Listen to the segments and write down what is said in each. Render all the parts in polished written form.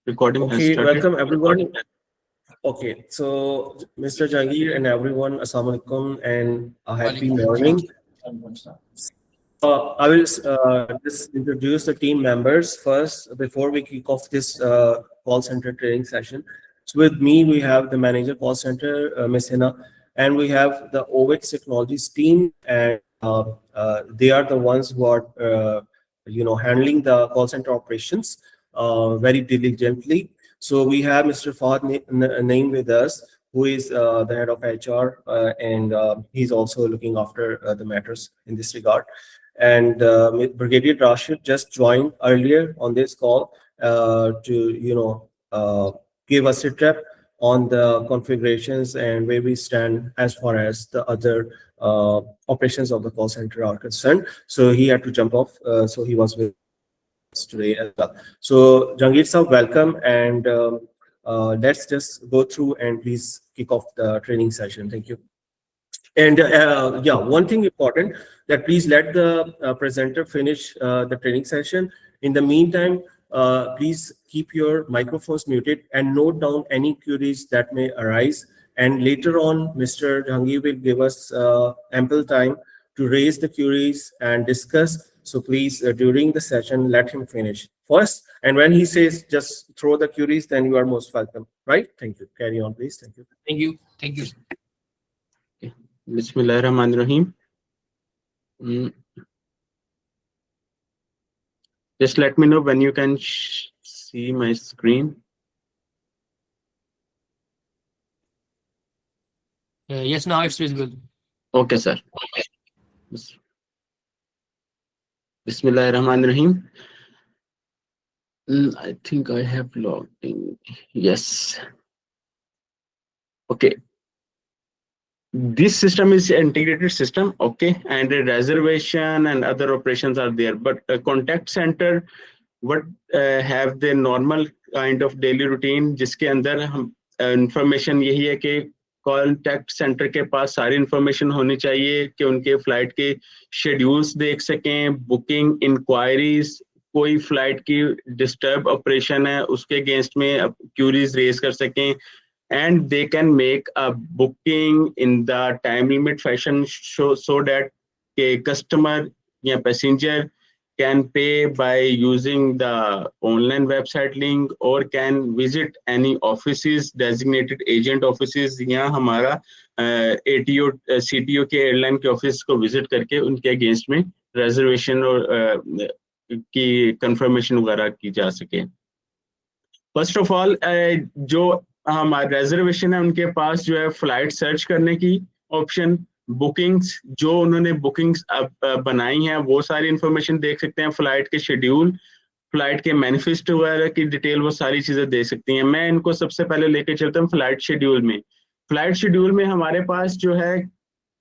Recording has Okay, started. welcome everyone. Okay, so Mr. Jahangir and everyone, Assalamu alaikum and a happy morning. I will just introduce the team members first before we kick off this call center training session. So with me, we have the manager call center, Ms. Hina, and we have the OVIX Technologies team, and they are the ones who are, handling the call center operations very diligently. So we have Mr. Fahad Naeem with us, who is the head of HR, and he's also looking after the matters in this regard. And Brigadier Rashid just joined earlier on this call to give us a trip on the configurations and where we stand as far as the other operations of the call center are concerned. So he had to jump off, so he was with us today as well. So Jangir sir, welcome, and let's just go through and please kick off the training session. Thank you. And yeah, one thing important that please let the presenter finish the training session. In the meantime, please keep your microphones muted and note down any queries that may arise. And later on, Mr. Jahangir will give us ample time to raise the queries and discuss. So please, during the session, let him finish first. And when he says just throw the queries, then you are most welcome. Right? Thank you. Carry on, please. Thank you. Thank you. Thank you. Bismillahirrahmanirrahim. Just let me know when you can see my screen. Yes, now it's visible. Okay, sir. Bismillahirrahmanirrahim. I think I have logged in. Yes. Okay. This system is an integrated system, okay, and a reservation and other operations are there. But a contact center, what have the normal kind of daily routine, जिसके अंदर हम information यही है कि contact centre के पास सारी information होनी चाहिए कि उनके फ्लाइट के शेड्यूल्स देख सकें, बुकिंग इंक्वायरीज, कोई फ्लाइट की डिस्टर्ब ऑपरेशन है उसके अगेंस्ट में क्यूरीज रेज कर सकें, and they can make a booking in the time limit fashion so that a customer या passenger can pay by using the online website link or can visit any offices, designated agent offices. यहाँ हमारा ATO CTO के airline के office को visit करके उनके against में reservation और की कंफर्मेशन वगैरह की जा सके. फर्स्ट ऑफ ऑल जो हमारा रिजर्वेशन है उनके पास जो है फ्लाइट सर्च करने की ऑप्शन, बुकिंग्स जो उन्होंने बुकिंग्स बनाई हैं वो सारी इंफॉर्मेशन देख सकते हैं, फ्लाइट के शेड्यूल, फ्लाइट के मैनिफेस्टो वगैरह की डिटेल, वो सारी चीजें देख सकती हैं. मैं इनको सबसे पहले लेके चलता हूँ फ्लाइट शेड्यूल में. फ्लाइट शेड्यूल में हमारे पास जो है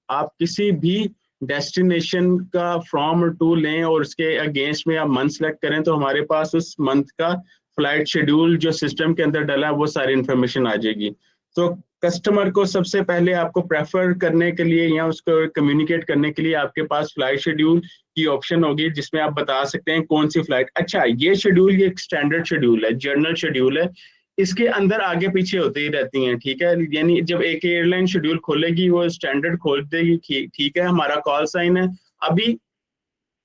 आप किसी भी डेस्टिनेशन का फ्रॉम टू लें और उसके अगेंस्ट में आप मंथ सेलेक्ट करें तो हमारे पास उस मंथ का फ्लाइट शेड्यूल जो सिस्टम के अंदर डला है वो सारी इंफॉर्मेशन आ जाएगी. तो कस्टमर को सबसे पहले आपको प्रेफर करने के लिए या उसको कम्युनिकेट करने के लिए आपके पास फ्लाइट शेड्यूल की ऑप्शन होगी जिसमें आप बता सकते हैं कौन सी फ्लाइट. अच्छा, ये शेड्यूल ये एक स्टैंडर्ड शेड्यूल है, जर्नल शेड्यूल है, इसके अंदर आगे पीछे होते ही रहती हैं, ठीक है. यानी जब एक एयरलाइन शेड्यूल खोलेगी वो स्टैंडर्ड खोल देगी, ठीक है. हमारा कॉल साइन है, अभी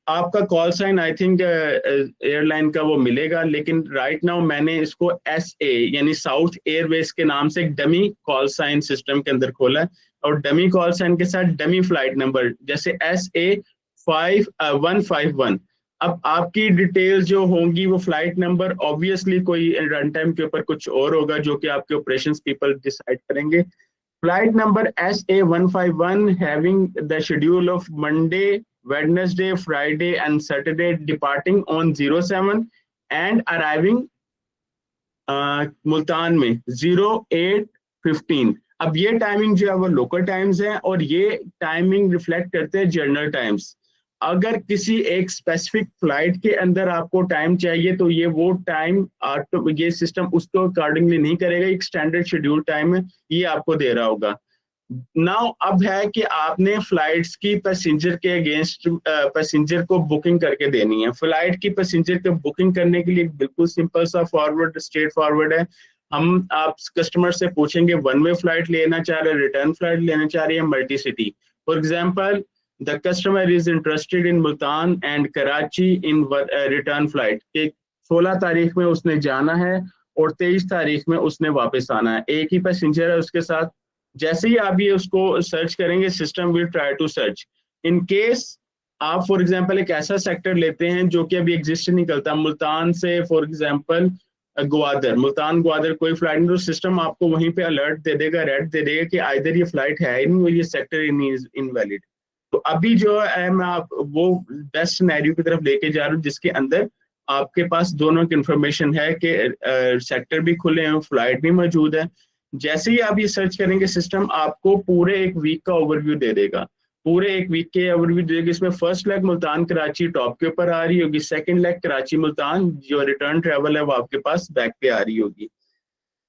आपका call sign I think airline का वो मिलेगा, लेकिन राइट नाउ मैंने इसको SA यानी साउथ एयरवेज के नाम से एक डमी कॉल साइन सिस्टम के अंदर खोला है और डमी कॉल साइन के साथ डमी फ्लाइट नंबर जैसे SA 151. अब आपकी डिटेल जो होंगी वो फ्लाइट नंबर ऑब्वियसली कोई रन टाइम के ऊपर कुछ और होगा जो कि आपके ऑपरेशंस पीपल डिसाइड करेंगे. Flight number SA 151 having the schedule of Monday, Wednesday, Friday and Saturday departing on 07 and arriving Multan में 08:15. अब ये टाइमिंग जो है वो लोकल टाइम्स है और ये टाइमिंग रिफ्लेक्ट करते हैं जर्नल टाइम्स. अगर किसी एक स्पेसिफिक फ्लाइट के अंदर आपको टाइम चाहिए तो ये वो टाइम ये सिस्टम उसको अकॉर्डिंगली नहीं करेगा, एक स्टैंडर्ड शेड्यूल टाइम है ये आपको दे रहा होगा. नाउ अब है कि आपने फ्लाइट्स की पैसेंजर के अगेंस्ट पैसेंजर को बुकिंग करके देनी है। फ्लाइट की पैसेंजर को बुकिंग करने के लिए बिल्कुल सिंपल सा फॉरवर्ड स्ट्रेट फॉरवर्ड है। हम आप कस्टमर से पूछेंगे वन वे फ्लाइट लेना चाह रहे हैं, रिटर्न फ्लाइट लेना चाह रहे हैं, multi city. For example the customer is interested in Multan and Karachi in return flight. 16 तारीख में उसने जाना है और 23 तारीख में उसने वापस आना है, एक ही पैसेंजर है उसके साथ। जैसे ही आप ये उसको सर्च करेंगे, system will try to search. In case आप फॉर एग्जांपल एक ऐसा सेक्टर लेते हैं जो कि अभी एग्जिस्ट नहीं करता, मुल्तान से फॉर एग्जांपल ग्वादर, मुल्तान ग्वादर कोई फ्लाइट नहीं, तो सिस्टम आपको वहीं पे अलर्ट दे देगा, रेड दे देगा कि आइदर ये फ्लाइट है ही नहीं और ये सेक्टर इनवैलिड। तो अभी जो है मैं आप वो बेस्ट सिनेरियो की तरफ लेके जा रहा हूँ जिसके अंदर आपके पास दोनों की इंफॉर्मेशन है कि सेक्टर भी खुले हैं, फ्लाइट भी मौजूद है। जैसे ही आप ये सर्च करेंगे, सिस्टम आपको पूरे एक वीक का ओवरव्यू दे देगा, पूरे एक वीक के ओवरव्यू दे देगा। इसमें first leg Multan Karachi top के ऊपर आ रही होगी, सेकंड लेग कराची मुल्तान जो रिटर्न ट्रेवल है वो आपके पास बैक पे आ रही होगी।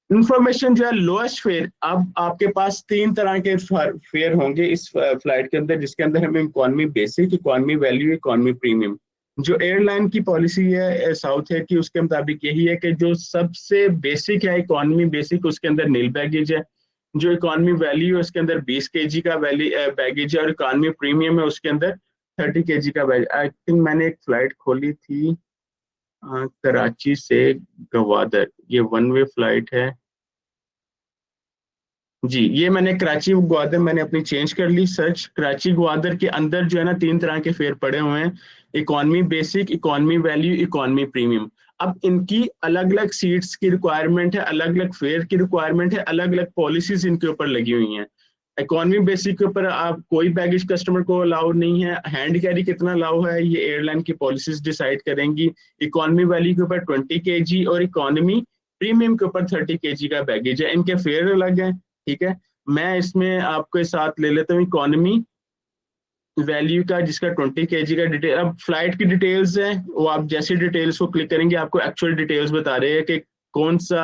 इंफॉर्मेशन जो है लोएस्ट फेयर, अब आपके पास 3 तरह के फेयर होंगे इस फ्लाइट के अंदर, जिसके अंदर हमें economy basic, economy value, economy premium. जो एयरलाइन की पॉलिसी है साउथ एयर की, उसके मुताबिक यही है कि जो सबसे बेसिक है इकोनॉमी बेसिक, उसके अंदर नील बैगेज है। जो इकोनॉमी वैल्यू है उसके अंदर 20 kg का बैगेज है, और इकोनॉमी प्रीमियम है उसके अंदर 30 kg का बैगेज। आई थिंक मैंने एक फ्लाइट खोली थी कराची से गवादर, ये वन वे फ्लाइट है जी। ये मैंने कराची ग्वादर मैंने अपनी चेंज कर ली सर्च। कराची ग्वादर के अंदर जो है ना 3 तरह के फेयर पड़े हुए हैं, economy basic, economy value, economy premium. अब इनकी अलग अलग सीट्स की रिक्वायरमेंट है, अलग अलग फेयर की रिक्वायरमेंट है, अलग अलग पॉलिसीज इनके ऊपर लगी हुई हैं। इकोनॉमी बेसिक के ऊपर आप कोई बैगेज कस्टमर को अलाउ नहीं है, हैंड कैरी कितना अलाउ है ये एयरलाइन की पॉलिसीज डिसाइड करेंगी। इकोनॉमी वैल्यू के ऊपर 20 kg और इकोनॉमी प्रीमियम के ऊपर 30 kg का बैगेज है, इनके फेयर अलग है। ठीक है, मैं इसमें आपके साथ ले लेता हूँ इकोनॉमी वैल्यू का, जिसका 20 kg का डिटेल। अब फ्लाइट की डिटेल्स है वो आप जैसे डिटेल्स को क्लिक करेंगे आपको एक्चुअल डिटेल्स बता रहे हैं कि कौन सा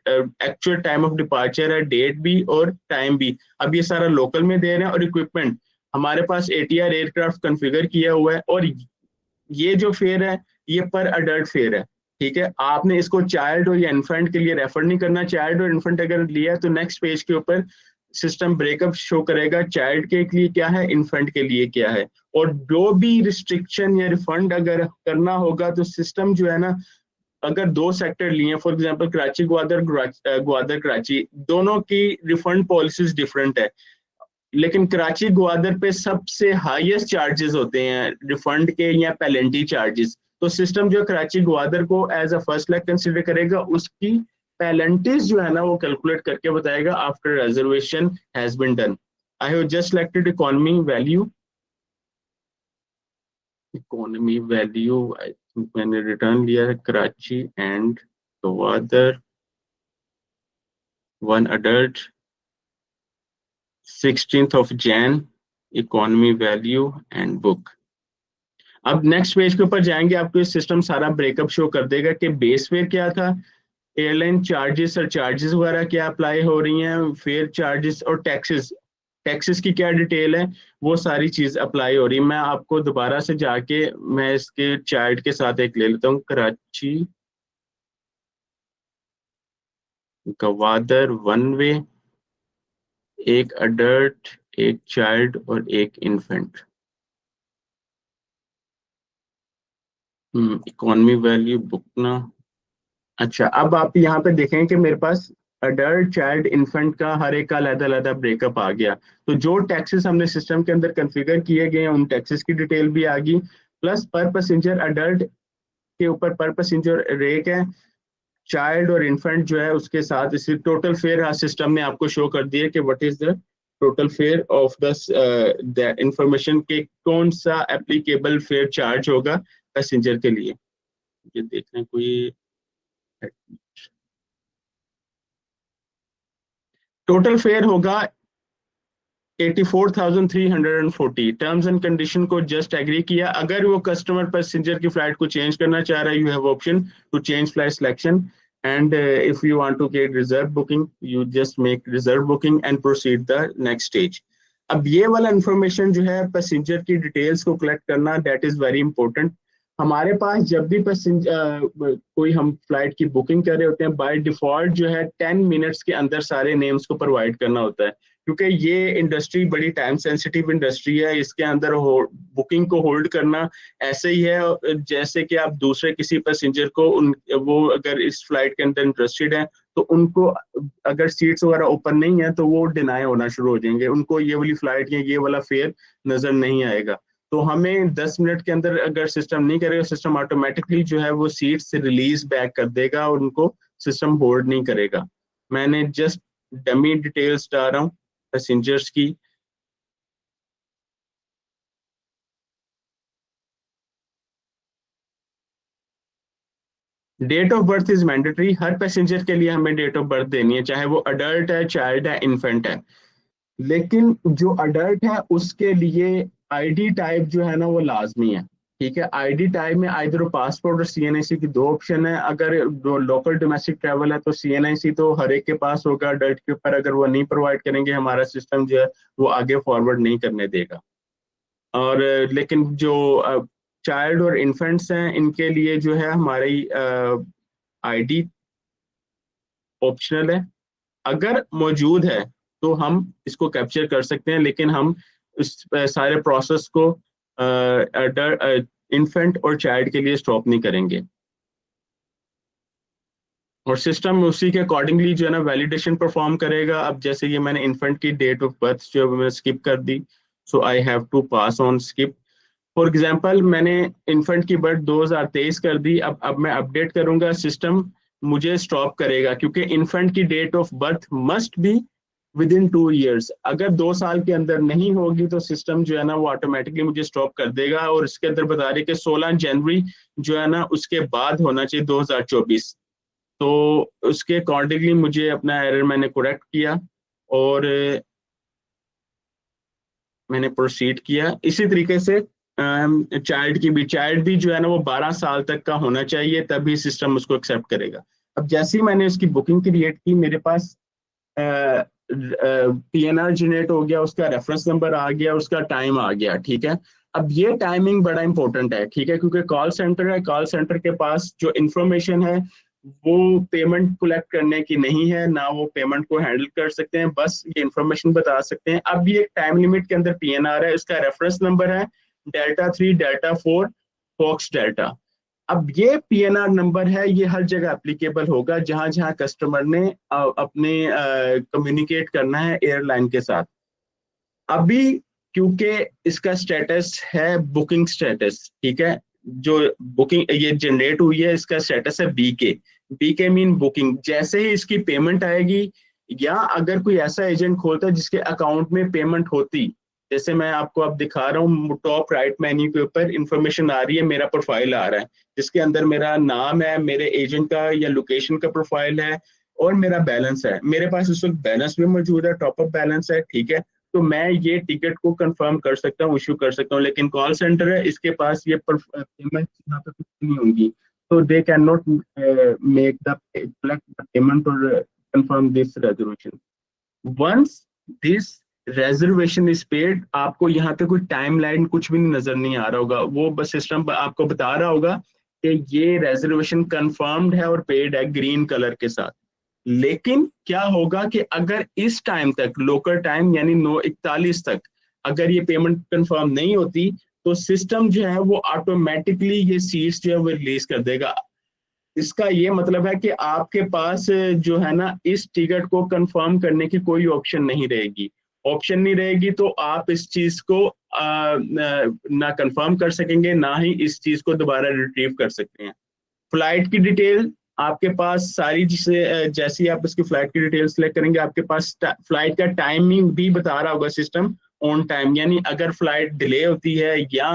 एक्चुअल टाइम ऑफ डिपार्चर है, डेट भी और टाइम भी। अब ये सारा लोकल में दे रहे हैं, और इक्विपमेंट हमारे पास ATR एयरक्राफ्ट कॉन्फ़िगर किया हुआ है, और ये जो फेयर है ये पर अडल्ट फेयर है। ठीक है, आपने इसको चाइल्ड और या इन्फेंट के लिए रेफर नहीं करना। चाइल्ड और इन्फेंट अगर लिया है तो नेक्स्ट पेज के ऊपर सिस्टम ब्रेकअप शो करेगा, चाइल्ड के लिए क्या है, इन्फेंट के लिए क्या है। और जो भी रिस्ट्रिक्शन या रिफंड अगर करना होगा तो सिस्टम जो है ना, अगर 2 सेक्टर लिए फॉर एग्जांपल कराची ग्वादर, ग्वादर कराची, दोनों की रिफंड पॉलिसीज डिफरेंट है, लेकिन कराची ग्वादर पे सबसे हाईएस्ट चार्जेस होते हैं रिफंड के या पेनल्टी चार्जेस। तो सिस्टम जो कराची ग्वादर को as a first leg consider करेगा, उसकी पेनल्टीज जो है ना वो कैलकुलेट करके बताएगा after reservation has been done. I have just selected economy value, economy value I think मैंने रिटर्न लिया है Karachi and Gwadar, one adult 16th of Jan, economy value and book. अब नेक्स्ट पेज के ऊपर जाएंगे, आपको ये सिस्टम सारा ब्रेकअप शो कर देगा कि बेस फेयर क्या था, एयरलाइन चार्जेस और चार्जेस वगैरह क्या अप्लाई हो रही हैं, फेयर चार्जेस और टैक्सेस, टैक्सेस की क्या डिटेल है, वो सारी चीज अप्लाई हो रही है। मैं आपको दोबारा से जाके मैं इसके चार्ट के साथ एक ले लेता हूँ, कराची गवादर वन वे, एक अडल्ट, एक चाइल्ड और एक इन्फेंट। इकोनॉमी वैल्यू बुक ना। अच्छा, अब आप यहाँ पे देखें कि मेरे पास अडल्ट, चाइल्ड, इन्फेंट का हर एक का अलग-अलग ब्रेकअप आ गया। तो जो टैक्सेस हमने सिस्टम के अंदर कॉन्फ़िगर किए गए हैं उन टैक्सेस की डिटेल भी आ गई, प्लस पर पैसेंजर अडल्ट के ऊपर पर पैसेंजर रेट है, चाइल्ड और इन्फेंट जो है उसके साथ इसी टोटल फेयर सिस्टम ने आपको शो कर दिया कि what is the total fare of the information के कौन सा एप्लीकेबल फेयर चार्ज होगा पैसेंजर के लिए। ये देखना कोई टोटल फेयर होगा 84,340। टर्म्स एंड कंडीशन को जस्ट एग्री किया। अगर वो कस्टमर पैसेंजर की फ्लाइट को चेंज करना चाह रहा है, you have option to change flight selection and if you want to get reserve booking, you just make reserve booking and proceed the next stage. अब ये वाला इंफॉर्मेशन जो है पैसेंजर की डिटेल्स को कलेक्ट करना, दैट इज वेरी इंपॉर्टेंट. हमारे पास जब भी पैसेंजर कोई हम फ्लाइट की बुकिंग कर रहे होते हैं, बाय डिफॉल्ट जो है 10 मिनट्स के अंदर सारे नेम्स को प्रोवाइड करना होता है, क्योंकि ये इंडस्ट्री बड़ी टाइम सेंसिटिव इंडस्ट्री है. इसके अंदर बुकिंग को होल्ड करना ऐसे ही है जैसे कि आप दूसरे किसी पैसेंजर को वो अगर इस फ्लाइट के अंदर इंटरेस्टेड है तो उनको अगर सीट्स वगैरह ओपन नहीं है तो वो डिनाई होना शुरू हो जाएंगे, उनको ये वाली फ्लाइट या ये वाला फेयर नजर नहीं आएगा. तो हमें 10 मिनट के अंदर अगर सिस्टम नहीं करेगा, सिस्टम ऑटोमेटिकली जो है वो सीट से रिलीज बैक कर देगा और उनको सिस्टम होल्ड नहीं करेगा. मैंने जस्ट डमी डिटेल्स डाल रहा हूँ पैसेंजर्स की. Date of birth is mandatory. हर पैसेंजर के लिए हमें डेट ऑफ बर्थ देनी है, चाहे वो अडल्ट है, चाइल्ड है, इन्फेंट है. लेकिन जो अडल्ट है उसके लिए आईडी टाइप जो है ना वो लाजमी है. ठीक है, आईडी टाइप में आइदर पासपोर्ट और सीएनआईसी की 2 ऑप्शन है. अगर लोकल डोमेस्टिक ट्रैवल है तो सीएनआईसी तो हर एक के पास होगा अडल्ट के ऊपर. अगर वो नहीं प्रोवाइड करेंगे हमारा सिस्टम जो है वो आगे फॉरवर्ड नहीं करने देगा. और लेकिन जो चाइल्ड और इन्फेंट्स हैं इनके लिए जो है हमारी आईडी ऑप्शनल है. अगर मौजूद है तो हम इसको कैप्चर कर सकते हैं, लेकिन हम इस सारे प्रोसेस को इन्फेंट और चाइल्ड के लिए स्टॉप नहीं करेंगे. और सिस्टम उसी के अकॉर्डिंगली जो है ना वैलिडेशन परफॉर्म करेगा. अब जैसे ये मैंने इन्फेंट की डेट ऑफ बर्थ जो मैंने स्किप कर दी, so I have to pass on skip. For example मैंने इन्फेंट की बर्थ 2023 कर दी. अब मैं अपडेट करूंगा, सिस्टम मुझे स्टॉप करेगा क्योंकि इन्फेंट की date of birth must be within 2 years. अगर 2 साल के अंदर नहीं होगी तो सिस्टम जो है ना वो ऑटोमेटिकली मुझे स्टॉप कर देगा. और इसके अंदर बता रही कि 16 जनवरी जो है ना उसके बाद होना चाहिए 2024. तो उसके अकॉर्डिंगली मुझे अपना एरर मैंने करेक्ट किया और मैंने प्रोसीड किया. इसी तरीके से चाइल्ड की भी, चाइल्ड भी जो है ना वो 12 साल तक का होना चाहिए, तभी सिस्टम उसको एक्सेप्ट करेगा. अब जैसे ही मैंने उसकी बुकिंग क्रिएट की, मेरे पास पीएनआर जनरेट हो गया, उसका रेफरेंस नंबर आ गया, उसका टाइम आ गया. ठीक है, अब ये टाइमिंग बड़ा इंपॉर्टेंट है. ठीक है, क्योंकि कॉल सेंटर है, कॉल सेंटर के पास जो इंफॉर्मेशन है वो पेमेंट कलेक्ट करने की नहीं है, ना वो पेमेंट को हैंडल कर सकते हैं, बस ये इंफॉर्मेशन बता सकते हैं. अब ये टाइम लिमिट के अंदर पीएनआर है, इसका रेफरेंस नंबर है Delta 3 Delta 4 फॉक्स डेल्टा. अब ये पीएनआर नंबर है, ये हर जगह एप्लीकेबल होगा जहां जहां कस्टमर ने अपने कम्युनिकेट करना है एयरलाइन के साथ. अभी क्योंकि इसका स्टेटस है बुकिंग स्टेटस, ठीक है, जो बुकिंग ये जनरेट हुई है इसका स्टेटस है बीके. BK mean booking. जैसे ही इसकी पेमेंट आएगी या अगर कोई ऐसा एजेंट खोलता है जिसके अकाउंट में पेमेंट होती, जैसे मैं आपको अब दिखा रहा हूँ टॉप राइट मेन्यू के ऊपर इंफॉर्मेशन आ रही है, मेरा प्रोफाइल आ रहा है जिसके अंदर मेरा नाम है, मेरे एजेंट का या लोकेशन का प्रोफाइल है और मेरा बैलेंस है. मेरे पास इस वक्त बैलेंस भी मौजूद है, टॉपअप बैलेंस है. ठीक है, तो मैं ये टिकट को कंफर्म कर सकता हूँ, इशू कर सकता हूँ. लेकिन कॉल सेंटर है, इसके पास ये पेमेंट यहाँ पे कुछ नहीं होंगी, तो they can not make the payment और confirm this reservation. Once this reservation is paid, आपको यहाँ पे कोई टाइम लाइन कुछ भी नजर नहीं आ रहा होगा, वो बस सिस्टम आपको बता रहा होगा कि ये रेजर्वेशन कंफर्म्ड है और पेड है ग्रीन कलर के साथ. लेकिन क्या होगा कि अगर इस टाइम तक, लोकल टाइम यानी 9:41 तक अगर ये पेमेंट कंफर्म नहीं होती तो सिस्टम जो है वो ऑटोमेटिकली ये सीट्स जो है वो रिलीज कर देगा. इसका ये मतलब है कि आपके पास जो है ना इस टिकट को कंफर्म करने की कोई ऑप्शन नहीं रहेगी. ऑप्शन नहीं रहेगी तो आप इस चीज को ना कंफर्म कर सकेंगे, ना ही इस चीज को दोबारा रिट्रीव कर सकते हैं. फ्लाइट की डिटेल आपके पास सारी, जिसे जैसे ही आप इसकी फ्लाइट की डिटेल सेलेक्ट करेंगे आपके पास फ्लाइट का टाइमिंग भी बता रहा होगा सिस्टम ऑन टाइम. यानी अगर फ्लाइट डिले होती है या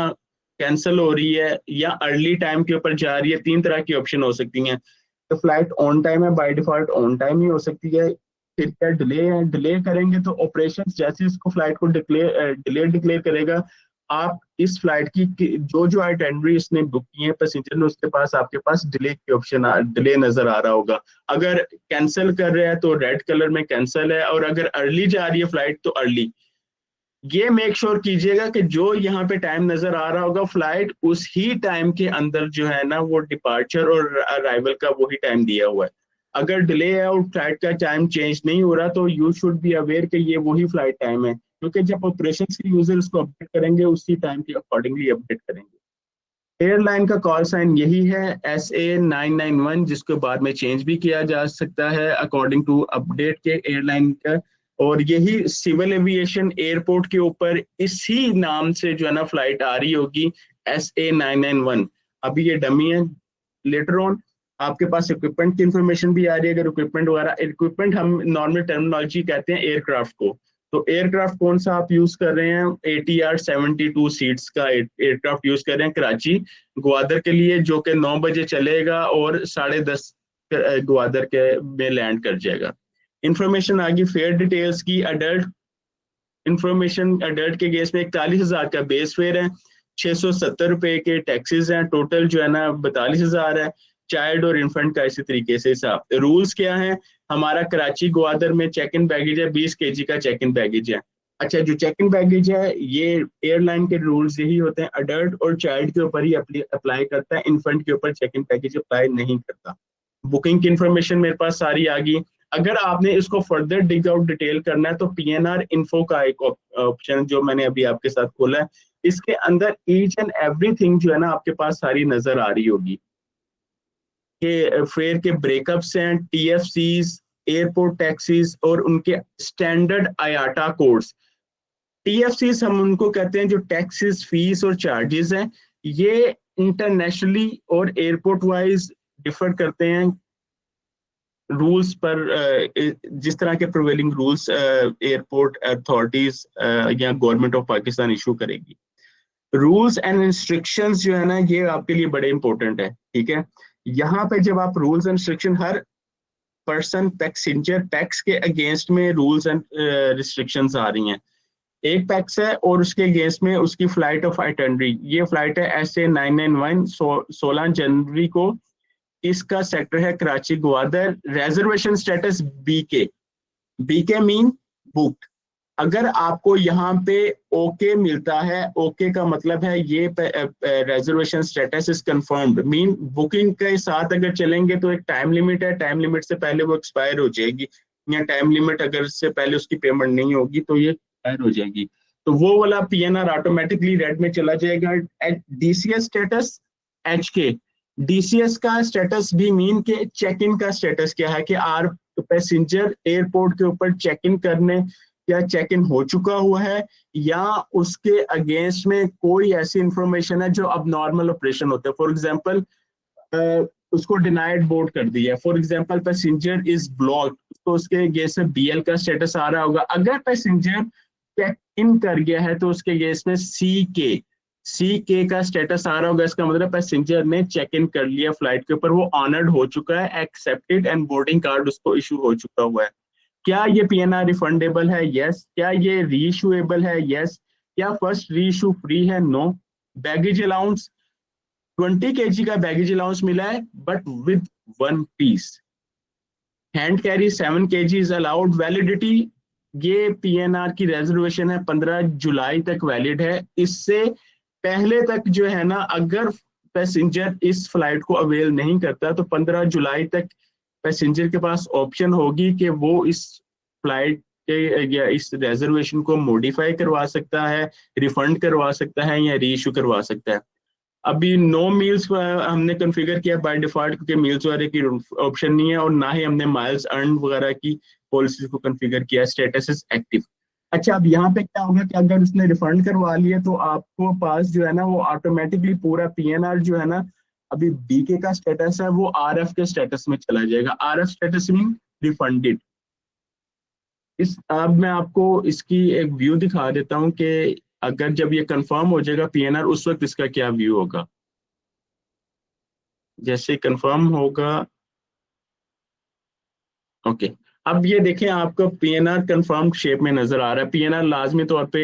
कैंसिल हो रही है या अर्ली टाइम के ऊपर जा रही है, 3 तरह की ऑप्शन हो सकती हैं. तो फ्लाइट ऑन टाइम है, बाय डिफॉल्ट ऑन टाइम ही हो सकती है. फिर क्या डिले है, डिले करेंगे तो ऑपरेशन जैसे इसको फ्लाइट को डिले डिक्लेयर करेगा आप इस फ्लाइट की जो जो आइटनरी इसने बुक की है पैसेंजर ने, उसके पास आपके पास डिले की ऑप्शन डिले नजर आ रहा होगा। अगर कैंसिल कर रहे हैं तो रेड कलर में कैंसिल है, और अगर अर्ली जा रही है फ्लाइट तो अर्ली। ये मेक श्योर कीजिएगा कि जो यहाँ पे टाइम नजर आ रहा होगा फ्लाइट उस ही टाइम के अंदर जो है ना वो डिपार्चर और अराइवल का वही टाइम दिया हुआ है। अगर डिले है और फ्लाइट का टाइम चेंज नहीं हो रहा तो यू शुड बी अवेयर कि ये वही फ्लाइट टाइम है, क्योंकि जब ऑपरेशन के यूजर उसको अपडेट करेंगे उसी टाइम के अकॉर्डिंगली अपडेट करेंगे। एयरलाइन का कॉल साइन यही है SA991, जिसको बाद में चेंज भी किया जा सकता है अकॉर्डिंग टू अपडेट के एयरलाइन का। और यही सिविल एविएशन एयरपोर्ट के ऊपर इसी नाम से जो है ना फ्लाइट आ रही होगी, SA991। अभी ये डमी है, लेटर ऑन आपके पास इक्विपमेंट की इंफॉर्मेशन भी आ रही है। अगर इक्विपमेंट वगैरह, इक्विपमेंट हम नॉर्मल टर्मिनोलॉजी कहते हैं एयरक्राफ्ट को, तो एयरक्राफ्ट कौन सा आप यूज कर रहे हैं? ATR 72 सीट्स का एयरक्राफ्ट यूज कर रहे हैं कराची ग्वादर के लिए, जो कि 9 बजे चलेगा और 10:30 ग्वादर के में लैंड कर जाएगा। इंफॉर्मेशन आ गई फेयर डिटेल्स की। अडल्ट इंफॉर्मेशन, अडल्ट के केस में 41,000 का बेस फेयर है, 670 रुपए के टैक्सेस हैं, टोटल जो है ना 42,000 है। चाइल्ड और इन्फेंट का इसी तरीके से हिसाब। रूल्स क्या है? हमारा कराची ग्वादर में चेक इन बैगेज है, 20 kg का चेक इन बैगेज है। अच्छा, जो चेक इन बैगेज है ये एयरलाइन के रूल्स यही होते हैं, अडल्ट और चाइल्ड के ऊपर ही अप्लाई करता है, इन्फेंट के ऊपर चेक इन बैगेज अप्लाई नहीं करता। बुकिंग की इंफॉर्मेशन मेरे पास सारी आ गई। अगर आपने इसको फर्दर डिग आउट डिटेल करना है तो PNR इन्फो का एक ऑप्शन जो मैंने अभी आपके साथ खोला है, इसके अंदर ईच एंड एवरीथिंग जो है ना आपके पास सारी नजर आ रही होगी कि फेयर के ब्रेकअप्स हैं, TFCs, एयरपोर्ट टैक्सीज और उनके स्टैंडर्ड IATA कोड्स। TFCs हम उनको कहते हैं जो टैक्सेस, फीस और चार्जेस हैं। ये इंटरनेशनली और एयरपोर्ट वाइज डिफर करते हैं रूल्स पर, जिस तरह के प्रिवेलिंग रूल्स एयरपोर्ट अथॉरिटीज या गवर्नमेंट ऑफ पाकिस्तान इशू करेगी। रूल्स एंड इंस्ट्रक्शंस जो है ना ये आपके लिए बड़े इंपॉर्टेंट है, ठीक है। यहाँ पे जब आप rules and instruction, her person passenger PACS के अगेंस्ट में रूल्स एंड रिस्ट्रिक्शंस आ रही हैं। एक पैक्स है और उसके अगेंस्ट में उसकी फ्लाइट ऑफ आइटनरी, ये फ्लाइट है SA991 16 जनवरी को, इसका सेक्टर है Karachi Gwadar, reservation status BK mean booked. अगर आपको यहाँ पे ओके मिलता है, ओके का मतलब है ये reservation status is confirmed, mean booking के साथ अगर चलेंगे तो एक टाइम लिमिट है, टाइम लिमिट से पहले वो एक्सपायर हो जाएगी, या टाइम लिमिट अगर से पहले उसकी पेमेंट नहीं होगी तो ये एक्सपायर हो जाएगी, तो वो वाला PNR ऑटोमेटिकली रेड में चला जाएगा। DCS स्टेटस HK, DCS का स्टेटस भी मीन के चेक इन का स्टेटस क्या है कि आर पैसेंजर एयरपोर्ट के ऊपर चेक इन करने या चेक इन हो चुका हुआ है, या उसके अगेंस्ट में कोई ऐसी इंफॉर्मेशन है जो अब नॉर्मल ऑपरेशन होता है। फॉर एग्जांपल उसको डिनाइड बोर्ड कर दिया, for example passenger is blocked, तो उसके अगेंस्ट में BL का स्टेटस आ रहा होगा। अगर पैसेंजर चेक इन कर गया है तो उसके अगेंस्ट में CK का स्टेटस आ रहा होगा। इसका मतलब पैसेंजर ने चेक इन कर लिया फ्लाइट के ऊपर, वो ऑनर्ड हो चुका है, एक्सेप्टेड एंड बोर्डिंग कार्ड उसको इशू हो चुका हुआ है। क्या ये PNR रिफंडेबल है? यस। क्या ये रीइशुएबल है? यस। क्या फर्स्ट रीइशू फ्री है? नो। बैगेज अलाउंस 20 kg का बैगेज अलाउंस मिला है but with 1 piece. Hand carry 7 kg is allowed. Validity, ये PNR की रिजर्वेशन है 15 जुलाई तक वैलिड है। इससे पहले तक जो है ना अगर पैसेंजर इस फ्लाइट को अवेल नहीं करता तो 15 जुलाई तक पैसेंजर के पास ऑप्शन होगी कि वो इस फ्लाइट के या इस रिजर्वेशन को मॉडिफाई करवा सकता है, रिफंड करवा सकता है या रीइशू करवा सकता है। अभी नो मील्स हमने कॉन्फ़िगर किया बाय डिफॉल्ट, क्योंकि मील्स वाले की ऑप्शन नहीं है, और ना ही हमने माइल्स अर्न वगैरह की पॉलिसी को कॉन्फ़िगर किया। Status is active. अच्छा, अब यहाँ पे क्या होगा कि अगर उसने रिफंड करवा लिया तो आपको पास जो है ना वो ऑटोमेटिकली पूरा PNR जो है ना अभी BK का स्टेटस है वो RF के स्टेटस में चला जाएगा। RF status mean refunded. अब मैं आपको इसकी एक व्यू दिखा देता हूँ कि अगर जब ये कंफर्म हो जाएगा PNR उस वक्त इसका क्या व्यू होगा। जैसे कंफर्म होगा, ओके, अब ये देखें आपको पीएनआर कंफर्म शेप में नजर आ रहा है। पीएनआर लाजमी तौर पे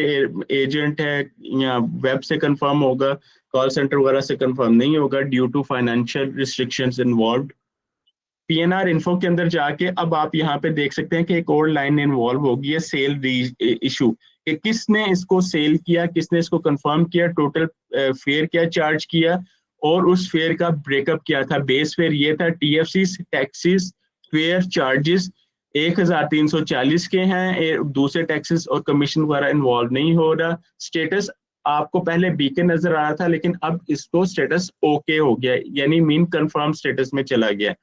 एजेंट है या वेब से कंफर्म होगा, कॉल सेंटर वगैरह से कंफर्म नहीं होगा due to financial restrictions involved. PNR info के अंदर जाके अब आप यहाँ पे देख सकते हैं कि एक और लाइन इन्वॉल्व होगी है सेल इशू, कि किसने इसको सेल किया, किसने इसको कंफर्म किया, टोटल फेयर क्या चार्ज किया और उस फेयर का ब्रेकअप क्या था। बेस फेयर ये था, टीएफसी टैक्सेस फेयर चार्जेस 1340 के हैं, दूसरे टैक्सेस और कमीशन वगैरह इन्वॉल्व नहीं हो रहा। स्टेटस आपको पहले बीके नजर आ रहा था लेकिन अब इसको स्टेटस ओके हो गया, यानी मीन कंफर्म स्टेटस में चला गया।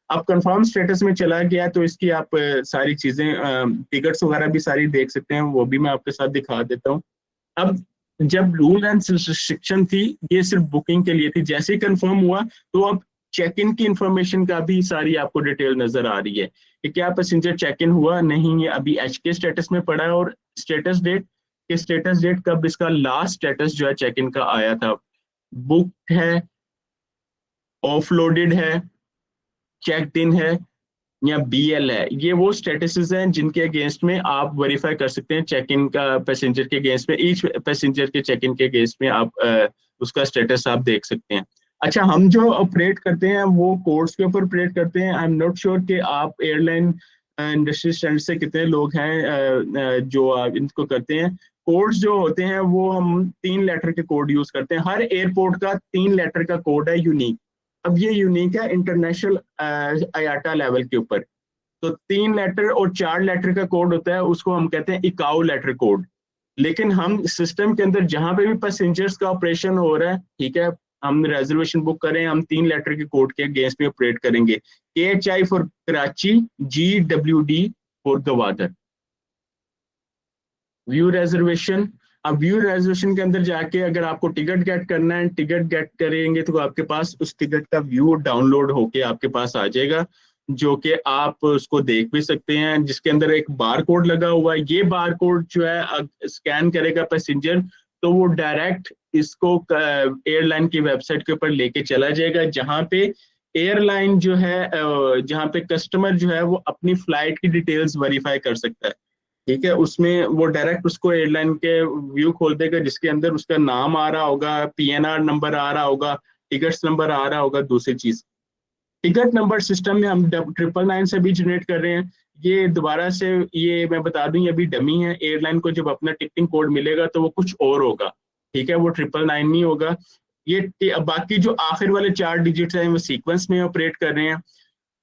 अब कंफर्म स्टेटस में चला गया तो इसकी आप सारी चीजें टिकट्स वगैरह भी सारी देख सकते हैं, वो भी मैं आपके साथ दिखा देता हूँ। अब जब रूल एंड रिस्ट्रिक्शन थी ये सिर्फ बुकिंग के लिए थी, जैसे ही कंफर्म हुआ तो अब चेक इन की इंफॉर्मेशन का भी सारी आपको डिटेल नजर आ रही है कि क्या पैसेंजर चेक इन हुआ नहीं, ये अभी एच के स्टेटस में पड़ा है और स्टेटस डेट कब इसका लास्ट स्टेटस जो है चेक इन का आया था, बुक है, ऑफलोडेड है, चेक इन है या बीएल है। ये वो स्टेटसेस हैं जिनके अगेंस्ट में आप वेरीफाई कर सकते हैं चेक इन का, पैसेंजर के अगेंस्ट में, ईच पैसेंजर के चेक इन के अगेंस्ट में आप उसका स्टेटस आप देख सकते हैं। अच्छा, हम जो ऑपरेट करते हैं वो कोड्स के ऊपर ऑपरेट करते हैं। आई एम नॉट श्योर कि आप एयरलाइन इंडस्ट्री स्टैंड से कितने लोग हैं जो इनको करते हैं। कोड्स जो होते हैं वो हम 3 लेटर के कोड यूज करते हैं। हर एयरपोर्ट का 3 लेटर का कोड है यूनिक। अब ये यूनिक है इंटरनेशनल आईआटा लेवल के ऊपर, तो 3 लेटर और 4 लेटर का कोड होता है, उसको हम कहते हैं इकाऊ लेटर कोड। लेकिन हम सिस्टम के अंदर जहां पे भी पैसेंजर्स का ऑपरेशन हो रहा है, ठीक है, हम रिजर्वेशन बुक करें, हम 3 लेटर के कोड के अगेंस्ट में ऑपरेट करेंगे। KHI for Karachi, GWD for Gwadar. View reservation, अब व्यू रिजर्वेशन के अंदर जाके अगर आपको टिकट गेट करना है, टिकट गेट करेंगे तो आपके पास उस टिकट का व्यू डाउनलोड होके आपके पास आ जाएगा, जो कि आप उसको देख भी सकते हैं, जिसके अंदर एक बार कोड लगा हुआ है। ये बार कोड जो है स्कैन करेगा पैसेंजर तो वो डायरेक्ट इसको एयरलाइन की वेबसाइट के ऊपर लेके चला जाएगा, जहाँ पे एयरलाइन जो है जहाँ पे कस्टमर जो है वो अपनी फ्लाइट की डिटेल्स वेरीफाई कर सकता है। ठीक है, उसमें वो डायरेक्ट उसको एयरलाइन के व्यू खोल देगा जिसके अंदर उसका नाम आ रहा होगा, PNR नंबर आ रहा होगा, टिकट्स नंबर आ रहा होगा। दूसरी चीज, टिकट नंबर सिस्टम में हम 999 से भी जनरेट कर रहे हैं। ये दोबारा से ये मैं बता दूं, ये अभी डमी है। एयरलाइन को जब अपना टिकटिंग कोड मिलेगा तो वो कुछ और होगा, ठीक है, वो 999 नहीं होगा। ये बाकी जो आखिर वाले 4 डिजिट्स हैं वो सीक्वेंस में ऑपरेट कर रहे हैं।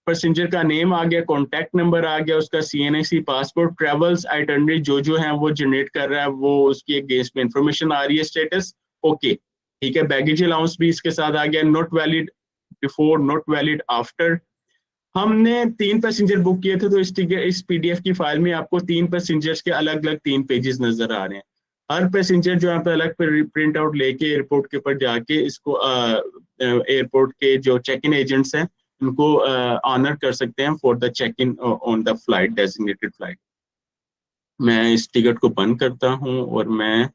पैसेंजर का नेम आ गया, कॉन्टैक्ट नंबर आ गया, उसका CNAC, पासपोर्ट, ट्रेवल्स आइटनरी जो है वो जनरेट कर रहा है, वो उसकी अगेंस्ट में इंफॉर्मेशन आ रही है, स्टेटस ओके, ठीक है। बैगेज अलाउंस भी इसके साथ आ गया, not valid before, not valid after. हमने 3 पैसेंजर बुक किए थे तो इस PDF की फाइल में आपको 3 पैसेंजर्स के अलग अलग 3 पेजेस नजर आ रहे हैं। हर पैसेंजर जो यहाँ पे अलग प्रिंट आउट लेके एयरपोर्ट के ऊपर जाके इसको एयरपोर्ट के जो चेक इन एजेंट्स हैं उनको ऑनर कर सकते हैं for the check in on the flight, designated flight. मैं इस टिकट को बंद करता हूँ और मैं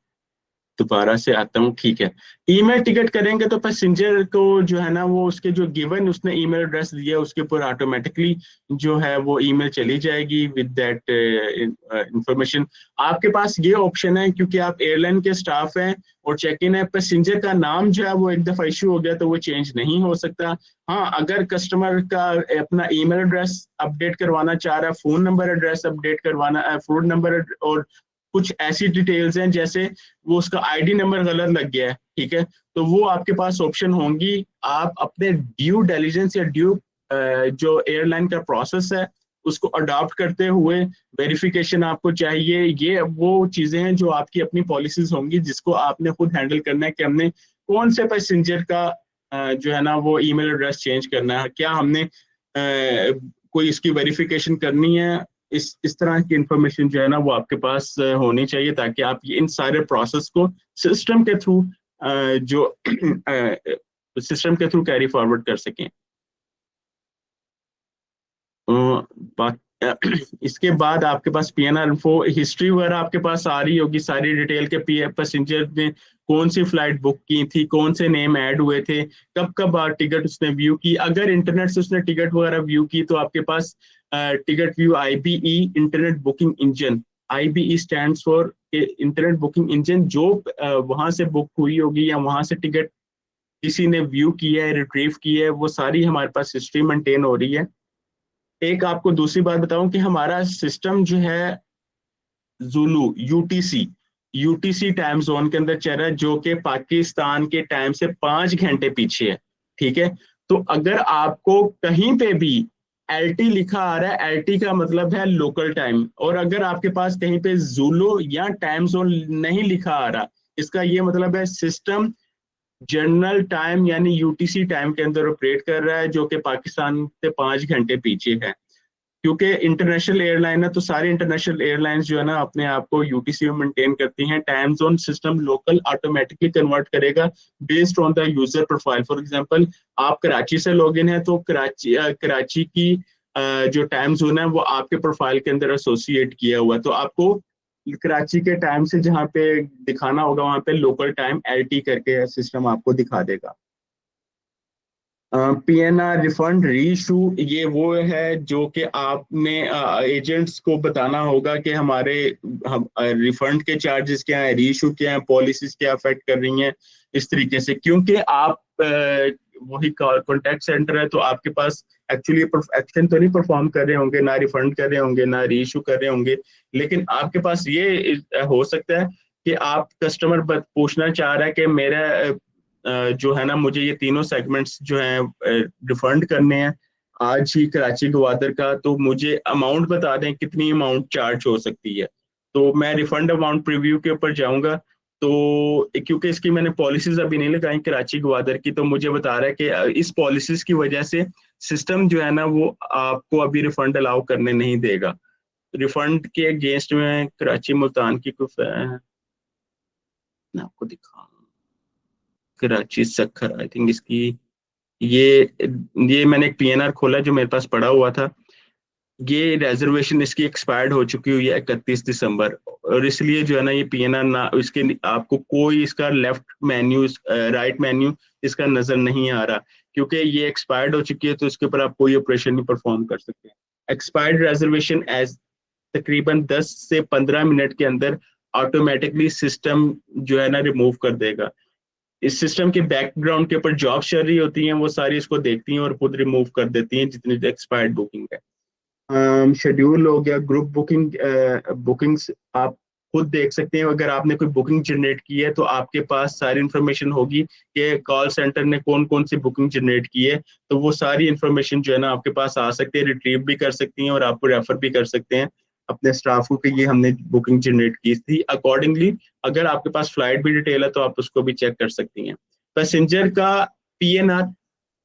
दोबारा से आता हूँ, ठीक है। ईमेल टिकट करेंगे तो पैसेंजर को जो है ना वो उसके जो गिवन उसने ईमेल एड्रेस दिया उसके ऊपर ऑटोमेटिकली जो है वो ईमेल चली जाएगी विद दैट इंफॉर्मेशन। आपके पास ये ऑप्शन है क्योंकि आप एयरलाइन के स्टाफ हैं और चेक इन है, पैसेंजर का नाम जो है वो एक दफा इशू हो गया तो वो चेंज नहीं हो सकता। हाँ, अगर कस्टमर का अपना ईमेल एड्रेस अपडेट करवाना चाह रहा है, फोन नंबर एड्रेस अपडेट करवाना, फोन नंबर और कुछ ऐसी डिटेल्स हैं जैसे वो उसका ID नंबर गलत लग गया है, ठीक है, तो वो आपके पास ऑप्शन होंगी। आप अपने ड्यू डिलिजेंस या ड्यू जो एयरलाइन का प्रोसेस है उसको अडॉप्ट करते हुए वेरिफिकेशन आपको चाहिए। ये वो चीजें हैं जो आपकी अपनी पॉलिसीज होंगी जिसको आपने खुद हैंडल करना है कि हमने कौन से पैसेंजर का जो है ना वो ईमेल एड्रेस चेंज करना है, क्या हमने कोई इसकी वेरिफिकेशन करनी है। इस तरह की इंफॉर्मेशन जो है ना वो आपके पास होनी चाहिए ताकि आप इन सारे प्रोसेस को सिस्टम के थ्रू जो सिस्टम के थ्रू कैरी फॉरवर्ड कर सकें। इसके बाद आपके पास PNR इन्फो हिस्ट्री वगैरह आपके पास आ रही होगी, सारी डिटेल के पैसेंजर ने कौन सी फ्लाइट बुक की थी, कौन से नेम ऐड हुए थे, कब कब टिकट उसने व्यू की। अगर इंटरनेट से उसने टिकट वगैरह व्यू की तो आपके पास ticket view IBE internet booking engine, IBE stands for internet booking engine, जो वहां से बुक हुई होगी या वहां से टिकट किसी ने व्यू किया है, रिट्रीव किया है, वो सारी हमारे पास हिस्ट्री मेंटेन हो रही है। एक आपको दूसरी बात बताऊं कि हमारा सिस्टम जो है जुलू यूटीसी टाइम जोन के अंदर चल रहा है, जो कि पाकिस्तान के टाइम से 5 घंटे पीछे है। ठीक है, तो अगर आपको कहीं पे भी LT लिखा आ रहा है, LT का मतलब है लोकल टाइम, और अगर आपके पास कहीं पे जुलू या टाइम जोन नहीं लिखा आ रहा, इसका ये मतलब है सिस्टम जनरल टाइम यानी UTC टाइम के अंदर ऑपरेट कर रहा है, जो कि पाकिस्तान से 5 घंटे पीछे है। क्योंकि इंटरनेशनल एयरलाइन है तो सारी इंटरनेशनल एयरलाइंस जो है ना अपने आप को UTC में मेंटेन करती हैं। Time zone system local automatically convert करेगा based on the user profile. For example, आप कराची से लॉगिन है तो कराची की जो टाइम जोन है वो आपके प्रोफाइल के अंदर एसोसिएट किया हुआ है, तो आपको कराची के टाइम से जहाँ पे दिखाना होगा वहां पे लोकल टाइम LT करके सिस्टम आपको दिखा देगा। PNR रिफंड रीइशू, ये वो है जो कि आपने एजेंट्स को बताना होगा कि हमारे रिफंड के चार्जेस क्या है, रीइशू क्या है, पॉलिसीज क्या अफेक्ट कर रही हैं, इस तरीके से। क्योंकि आप वही कॉन्टैक्ट सेंटर है तो आपके पास एक्चुअली एक्शन तो नहीं परफॉर्म कर रहे होंगे, ना रिफंड कर रहे होंगे, ना रीइशू कर रहे होंगे, लेकिन आपके पास ये हो सकता है कि आप कस्टमर पूछना चाह रहा है कि मेरा जो है ना मुझे ये तीनों सेगमेंट्स जो हैं रिफंड करने हैं आज ही कराची ग्वादर का, तो मुझे अमाउंट बता दें कितनी अमाउंट चार्ज हो सकती है। तो मैं रिफंड अमाउंट प्रीव्यू के ऊपर जाऊंगा, तो क्योंकि इसकी मैंने पॉलिसीज अभी नहीं लगाई कराची ग्वादर की, तो मुझे बता रहा है कि इस पॉलिसीज की वजह से सिस्टम जो है ना वो आपको अभी रिफंड अलाउ करने नहीं देगा। रिफंड के अगेंस्ट में कराची मुल्तान की कुछ मैं आपको दिखाऊं, कराची सखर आई थिंक इसकी ये मैंने एक PNR खोला जो मेरे पास पड़ा हुआ था। ये रिजर्वेशन इसकी एक्सपायर्ड हो चुकी हुई है 31 दिसंबर, और इसलिए जो है ना ये PNR ना इसके आपको कोई इसका लेफ्ट मेन्यू राइट मेन्यू इसका नजर नहीं आ रहा, क्योंकि ये एक्सपायर्ड हो चुकी है तो इसके ऊपर आप कोई ऑपरेशन नहीं परफॉर्म कर सकते। एक्सपायर्ड रिजर्वेशन एज तकरीबन 10 से 15 मिनट के अंदर ऑटोमेटिकली सिस्टम जो है ना रिमूव कर देगा। इस सिस्टम के बैकग्राउंड के ऊपर जॉब चल रही होती हैं, वो सारी इसको देखती हैं और खुद रिमूव कर देती हैं जितनी एक्सपायर्ड बुकिंग है। शेड्यूल हो गया, ग्रुप बुकिंग्स आप खुद देख सकते हैं। अगर आपने कोई बुकिंग जनरेट की है तो आपके पास सारी इंफॉर्मेशन होगी कि कॉल सेंटर ने कौन कौन सी बुकिंग जनरेट की है, तो वो सारी इंफॉर्मेशन जो है ना आपके पास आ सकती है, रिट्रीव भी कर सकती हैं और आपको रेफर भी कर सकते हैं अपने स्टाफ को कि ये हमने बुकिंग जनरेट की थी। अकॉर्डिंगली अगर आपके पास फ्लाइट भी डिटेल है तो आप उसको भी चेक कर सकती हैं। पैसेंजर का PNR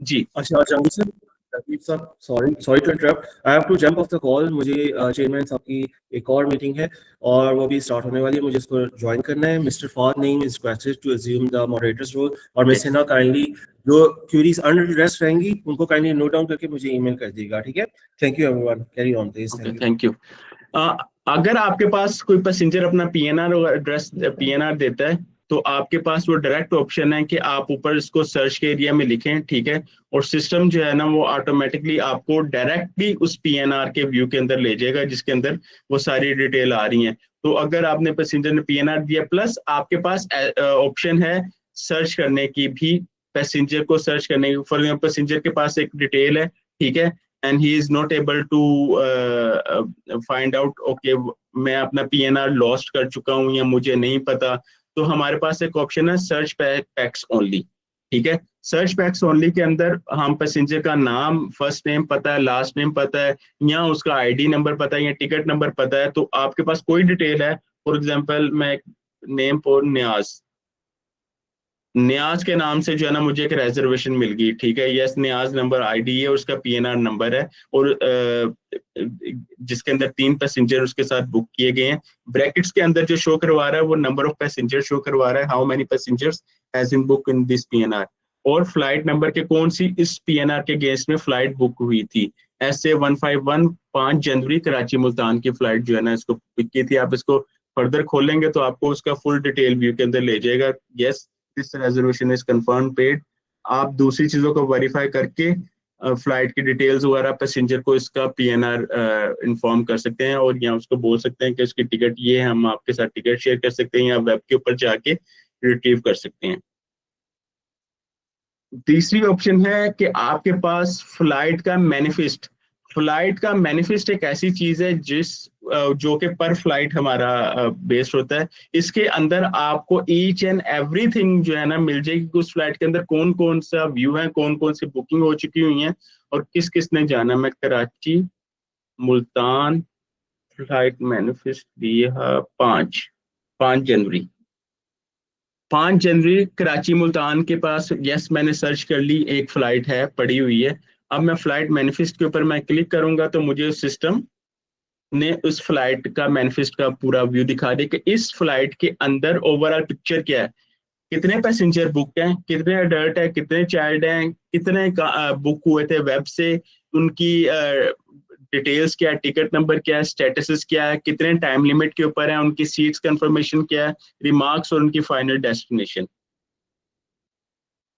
जी। अच्छा जंगी सर, रकीब साहब, sorry to interrupt, I have to jump off the call. मुझे चेयरमैन साहब की एक और मीटिंग है और वो भी स्टार्ट होने वाली है, मुझे इसको ज्वाइन करना है। Mister for name is requested to assume the moderator's role, और मिस हिना काइंडली जो क्वेरीज अनएड्रेस्ड रहेंगी उनको काइंडली नोट डाउन करके मुझे ईमेल कर दीजिएगा, ठीक है? Thank you everyone, carry on please. Thank you. अगर आपके पास कोई पैसेंजर अपना PNR और एड्रेस PNR देता है तो आपके पास वो डायरेक्ट ऑप्शन है कि आप ऊपर इसको सर्च के एरिया में लिखें, ठीक है, और सिस्टम जो है ना वो ऑटोमेटिकली आपको डायरेक्टली उस PNR के व्यू के अंदर ले जाएगा जिसके अंदर वो सारी डिटेल आ रही हैं। तो अगर आपने पैसेंजर ने PNR दिया, प्लस आपके पास ऑप्शन है सर्च करने की भी, पैसेंजर को सर्च करने की। फॉर एग्जाम्पल पैसेंजर के पास एक डिटेल है, ठीक है, and he is not able to find out okay मैं अपना PNR लॉस्ट कर चुका हूँ या मुझे नहीं पता, तो हमारे पास एक ऑप्शन है सर्च पैक्स ओनली, ठीक है। सर्च पैक्स ओनली के अंदर हम पैसेंजर का नाम, फर्स्ट नेम पता है, लास्ट नेम पता है, या उसका ID नंबर पता है या टिकट नंबर पता है, तो आपके पास कोई डिटेल है। फॉर एग्जाम्पल मैं नेम फॉर न्याज के नाम से जो है ना मुझे एक रिजर्वेशन मिल गई, ठीक है, यस न्याज नंबर ID है, उसका PNR नंबर है, और जिसके अंदर 3 पैसेंजर उसके साथ बुक किए गए हैं। ब्रैकेट्स के अंदर जो शो करवा रहा है वो नंबर ऑफ पैसेंजर शो करवा रहा है, how many passengers has been book in this PNR, और फ्लाइट नंबर के कौन सी इस PNR के अगेंस्ट में फ्लाइट बुक हुई थी, SA151 5 जनवरी कराची मुल्तान की फ्लाइट जो है ना इसको पिक की थी। आप इसको फर्दर खोलेंगे तो आपको उसका फुल डिटेल व्यू के अंदर ले जाएगा। Yes, this reservation is confirm paid. आप दूसरी चीजों को वेरीफाई करके फ्लाइट की डिटेल्स वगैरह पैसेंजर को इसका PNR इन्फॉर्म कर सकते हैं, और या उसको बोल सकते हैं कि इसकी टिकट ये है, हम आपके साथ टिकट शेयर कर सकते हैं, या वेब के ऊपर जाके रिट्रीव कर सकते हैं। तीसरी ऑप्शन है कि आपके पास फ्लाइट का मैनिफेस्ट। फ्लाइट का मैनिफेस्ट एक ऐसी चीज है जो कि पर फ्लाइट हमारा बेस्ड होता है। इसके अंदर आपको ईच एंड एवरीथिंग जो है ना मिल जाएगी कि उस फ्लाइट के अंदर कौन कौन सा व्यू है, कौन कौन सी बुकिंग हो चुकी हुई है, और किस किस ने जाना। मैं कराची मुल्तान फ्लाइट मैनिफेस्ट दिया 5 जनवरी 5 जनवरी कराची मुल्तान के पास। यस, मैंने सर्च कर ली, एक फ्लाइट है पड़ी हुई है। अब मैं फ्लाइट मैनिफेस्ट के ऊपर मैं क्लिक करूंगा तो मुझे सिस्टम ने उस फ्लाइट का मैनिफेस्ट का पूरा व्यू दिखा दे कि इस फ्लाइट के अंदर ओवरऑल पिक्चर क्या है, कितने पैसेंजर बुक हैं, कितने अडल्ट है, कितने चाइल्ड हैं, कितने बुक हुए थे वेब से, उनकी डिटेल्स क्या है, टिकट नंबर क्या है, स्टेटस क्या है, कितने टाइम लिमिट के ऊपर है, उनकी सीट्स कंफर्मेशन क्या है, रिमार्क्स और उनकी फाइनल डेस्टिनेशन।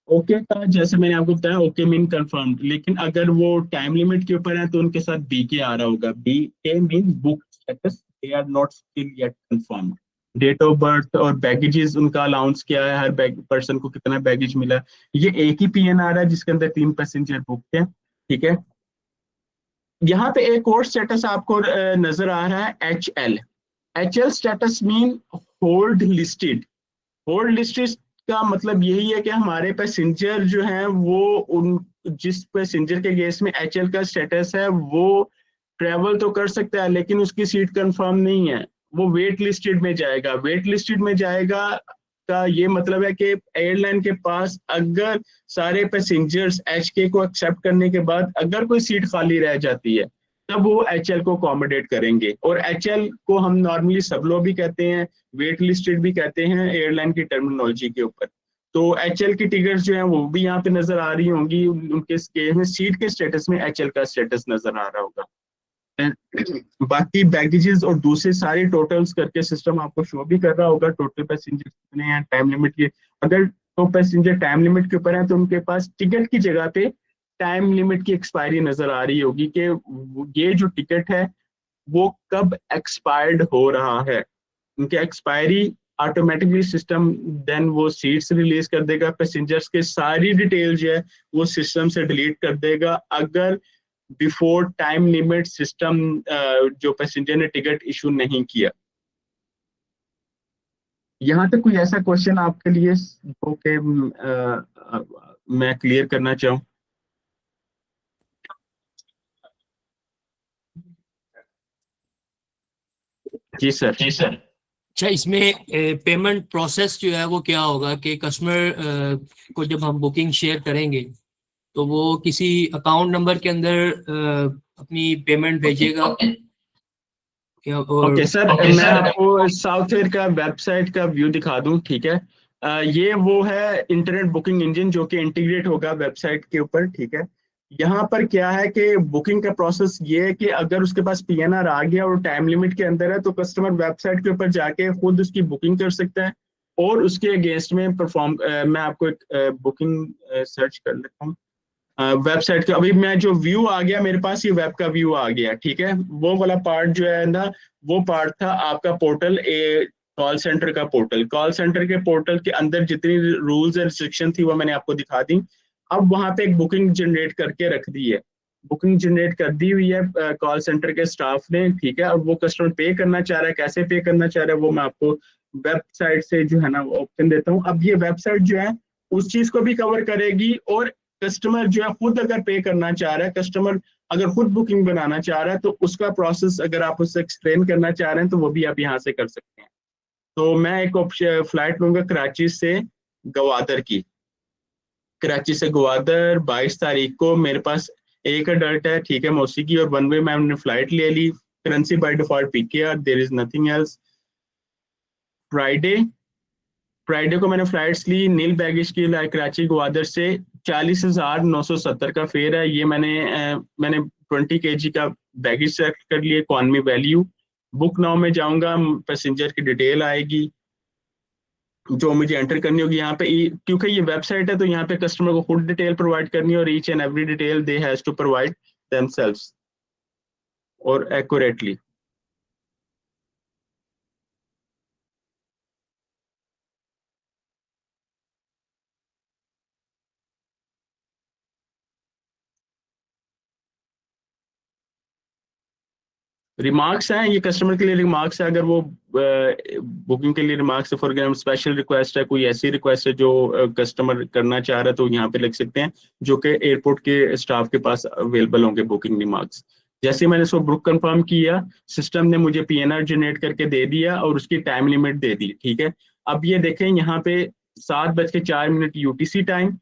ओके था, जैसे मैंने आपको बताया, ओके मीन कंफर्म्ड। लेकिन अगर वो टाइम लिमिट के ऊपर है तो उनके साथ BK आ रहा होगा। BK mean book status, they are not still yet confirmed. Date of birth और बैगेजेस, उनका अलाउंस क्या है, हर पर्सन को कितना बैगेज मिला। ये एक ही PNR है जिसके अंदर 3 पैसेंजर बुक थे, ठीक है। यहाँ पे एक और स्टेटस आपको नजर आ रहा है, HL status mean hold listed. Hold listed का मतलब यही है कि हमारे पैसेंजर जो हैं वो उन जिस पैसेंजर के केस में HL का स्टेटस है वो ट्रेवल तो कर सकता है लेकिन उसकी सीट कंफर्म नहीं है, वो वेट लिस्टेड में जाएगा। वेट लिस्टेड में जाएगा का ये मतलब है कि एयरलाइन के पास अगर सारे पैसेंजर्स HK को एक्सेप्ट करने के बाद अगर कोई सीट खाली रह जाती है तब वो HL को अकोमोडेट करेंगे। और HL को हम नॉर्मली सब लोग भी कहते हैं, वेट लिस्टेड भी कहते हैं एयरलाइन की टर्मिनोलॉजी के ऊपर। तो HL की टिकट्स जो हैं वो भी यहाँ पे नजर आ रही होंगी, उनके केस में सीट के स्टेटस में HL का स्टेटस नजर आ रहा होगा। बाकी बैगेजेस और दूसरे सारे टोटल्स करके सिस्टम आपको शो भी कर रहा होगा, टोटल पैसेंजर कितने हैं, टाइम लिमिट के। अगर तो पैसेंजर टाइम लिमिट के ऊपर है तो उनके पास टिकट की जगह पे टाइम लिमिट की एक्सपायरी नजर आ रही होगी कि ये जो टिकट है वो कब एक्सपायर्ड हो रहा है। उनके एक्सपायरी ऑटोमेटिकली सिस्टम देन वो सीट्स रिलीज कर देगा, पैसेंजर्स के सारी डिटेल जो है वो सिस्टम से डिलीट कर देगा अगर बिफोर टाइम लिमिट सिस्टम जो पैसेंजर ने टिकट इशू नहीं किया। यहाँ तक कोई ऐसा क्वेश्चन आपके लिए जो कि मैं क्लियर करना चाहूँ? जी सर। अच्छा, इसमें पेमेंट प्रोसेस जो है वो क्या होगा कि कस्टमर को जब हम बुकिंग शेयर करेंगे तो वो किसी अकाउंट नंबर के अंदर अपनी पेमेंट भेजेगा क्या? और ओके सर, मैं आपको साउथ एयर का वेबसाइट का व्यू दिखा दूं, ठीक है। ये वो है इंटरनेट बुकिंग इंजन जो कि इंटीग्रेट होगा वेबसाइट के ऊपर, ठीक है। यहाँ पर क्या है कि बुकिंग का प्रोसेस ये है कि अगर उसके पास PNR आ गया और टाइम लिमिट के अंदर है तो कस्टमर वेबसाइट के ऊपर जाके खुद उसकी बुकिंग कर सकता है और उसके अगेंस्ट में परफॉर्म। मैं आपको एक बुकिंग सर्च कर लेता हूँ वेबसाइट का। अभी मैं जो व्यू आ गया मेरे पास, ये वेब का व्यू आ गया, ठीक है। वो वाला पार्ट जो है ना, वो पार्ट था आपका पोर्टल, कॉल सेंटर का पोर्टल। कॉल सेंटर के पोर्टल के अंदर जितनी रूल्स एंड रिस्ट्रिक्शन थी वो मैंने आपको दिखा दी। अब वहां पे एक बुकिंग जनरेट करके रख दी है, बुकिंग जनरेट कर दी हुई है कॉल सेंटर के स्टाफ ने, ठीक है। और वो कस्टमर पे करना चाह रहा है, कैसे पे करना चाह रहा है वो मैं आपको वेबसाइट से जो है ना ऑप्शन देता हूँ। अब ये वेबसाइट जो है उस चीज को भी कवर करेगी, और कस्टमर जो है खुद अगर पे करना चाह रहा है, कस्टमर अगर खुद बुकिंग बनाना चाह रहा है तो उसका प्रोसेस अगर आप उससे एक्सप्लेन करना चाह रहे हैं तो वो भी आप यहाँ से कर सकते हैं। तो मैं एक ऑप्शन फ्लाइट लूंगा कराची से गवादर की। कराची से ग्वादर 22 तारीख को मेरे पास एक अडल्ट है, ठीक है, मौसी की, और वन वे मैंने फ्लाइट ले ली। Currency by default PKR, there is nothing else. Friday को मैंने फ्लाइट्स ली नील बैगेज की कराची ग्वादर से 40,970 का फेयर है। ये मैंने 20 kg का बैगेज सेलेक्ट कर लिए, इकोनॉमी वैल्यू। बुक नाउ में जाऊंगा, पैसेंजर की डिटेल आएगी जो मुझे एंटर करनी होगी यहाँ पे। क्योंकि ये वेबसाइट है तो यहाँ पे कस्टमर को खुद डिटेल प्रोवाइड करनी है, और each and every detail they has to provide themselves और एक्यूरेटली। रिमार्क्स हैं, ये कस्टमर के लिए रिमार्क्स है। अगर वो बुकिंग के लिए रिमार्क्स है, फॉर एग्जाम्पल स्पेशल रिक्वेस्ट है, कोई ऐसी रिक्वेस्ट है जो कस्टमर करना चाह रहा है, तो यहाँ पे लिख सकते हैं, जो कि एयरपोर्ट के स्टाफ के पास अवेलेबल होंगे बुकिंग रिमार्क्स। जैसे मैंने इसको बुक कंफर्म किया, सिस्टम ने मुझे PNR जनरेट करके दे दिया और उसकी टाइम लिमिट दे दी। ठीक है, अब ये देखें यहाँ पे 7:04 UTC टाइम,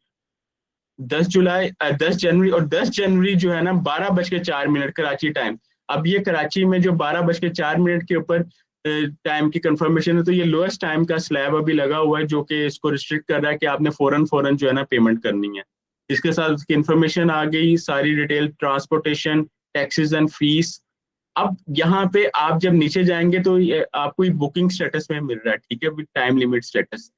10 जनवरी, और 10 जनवरी जो है ना 12:04 कराची टाइम। अब ये कराची में जो 12:04 के ऊपर टाइम की कंफर्मेशन है, तो ये लोएस्ट टाइम का स्लैब अभी लगा हुआ है, जो कि इसको रिस्ट्रिक्ट कर रहा है कि आपने फौरन जो है ना पेमेंट करनी है। इसके साथ उसकी इंफॉर्मेशन आ गई, सारी detail, transportation, taxes and fees. अब यहाँ पे आप जब नीचे जाएंगे तो आपको बुकिंग स्टेटस में मिल रहा है, ठीक है, with time limit status,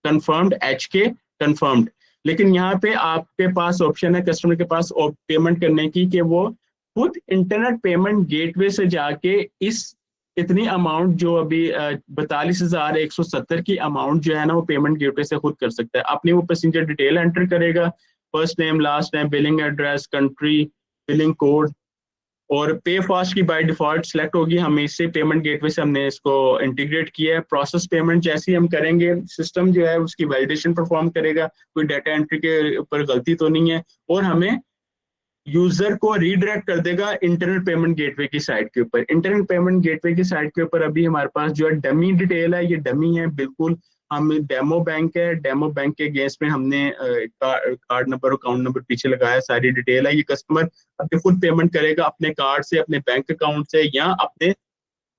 confirmed HK confirmed. लेकिन यहाँ पे आपके पास ऑप्शन है कस्टमर के पास पेमेंट करने की, कि वो खुद इंटरनेट पेमेंट गेटवे से जाके इस इतनी अमाउंट जो अभी 42,170 की अमाउंट जो है ना वो पेमेंट गेटवे से खुद कर सकता है। अपनी वो पैसेंजर डिटेल एंटर करेगा, first name, last name, billing address, country, billing code, और पे फास्ट की बाय डिफॉल्ट सेलेक्ट होगी। हमें इससे पेमेंट गेटवे से हमने इसको इंटीग्रेट किया है। प्रोसेस पेमेंट जैसे ही हम करेंगे, सिस्टम जो है उसकी वैलिडेशन परफॉर्म करेगा, कोई डाटा एंट्री के ऊपर गलती तो नहीं है, और हमें यूजर को रीडायरेक्ट कर देगा इंटरनेट पेमेंट गेटवे की साइट के ऊपर। इंटरनेट पेमेंट गेटवे की साइट के ऊपर अभी हमारे पास जो है डमी डिटेल है, ये डमी है बिल्कुल। हम डेमो बैंक है, डेमो बैंक के अगेंस्ट में हमने कार्ड नंबर, अकाउंट नंबर पीछे लगाया, सारी डिटेल है। ये कस्टमर अपने खुद पेमेंट करेगा अपने कार्ड से, अपने बैंक अकाउंट से, या अपने